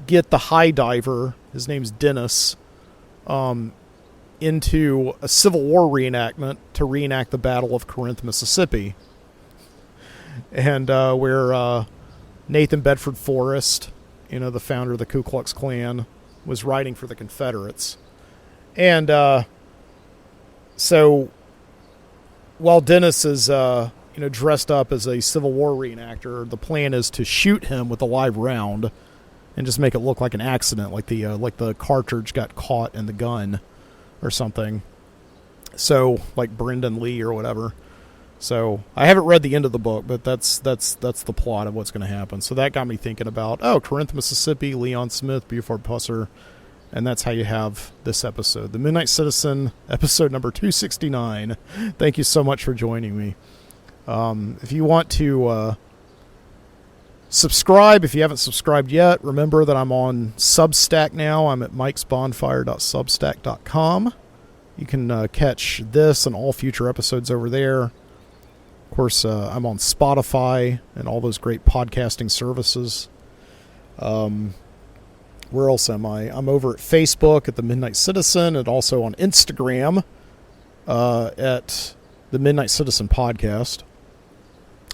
get the high diver, his name's Dennis, into a Civil War reenactment to reenact the Battle of Corinth, Mississippi. And where Nathan Bedford Forrest, the founder of the Ku Klux Klan, was riding for the Confederates. And so while Dennis is dressed up as a Civil War reenactor, the plan is to shoot him with a live round and just make it look like an accident, like the cartridge got caught in the gun or something. So, like Brendan Lee or whatever. So, I haven't read the end of the book, but that's the plot of what's going to happen. So that got me thinking about, Corinth, Mississippi, Leon Smith, Buford Pusser, and that's how you have this episode. The Midnight Citizen, episode number 269. Thank you so much for joining me. If you want to subscribe, if you haven't subscribed yet, remember that I'm on Substack now. I'm at mikesbonfire.substack.com. You can catch this and all future episodes over there. Of course, I'm on Spotify and all those great podcasting services. Where else am I? I'm over at Facebook at The Midnight Citizen, and also on Instagram at The Midnight Citizen Podcast.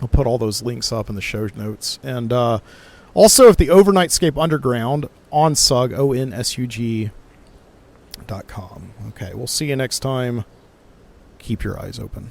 I'll put all those links up in the show notes. And also at the Overnightscape Underground on Sug, ONSUG.com. Okay, we'll see you next time. Keep your eyes open.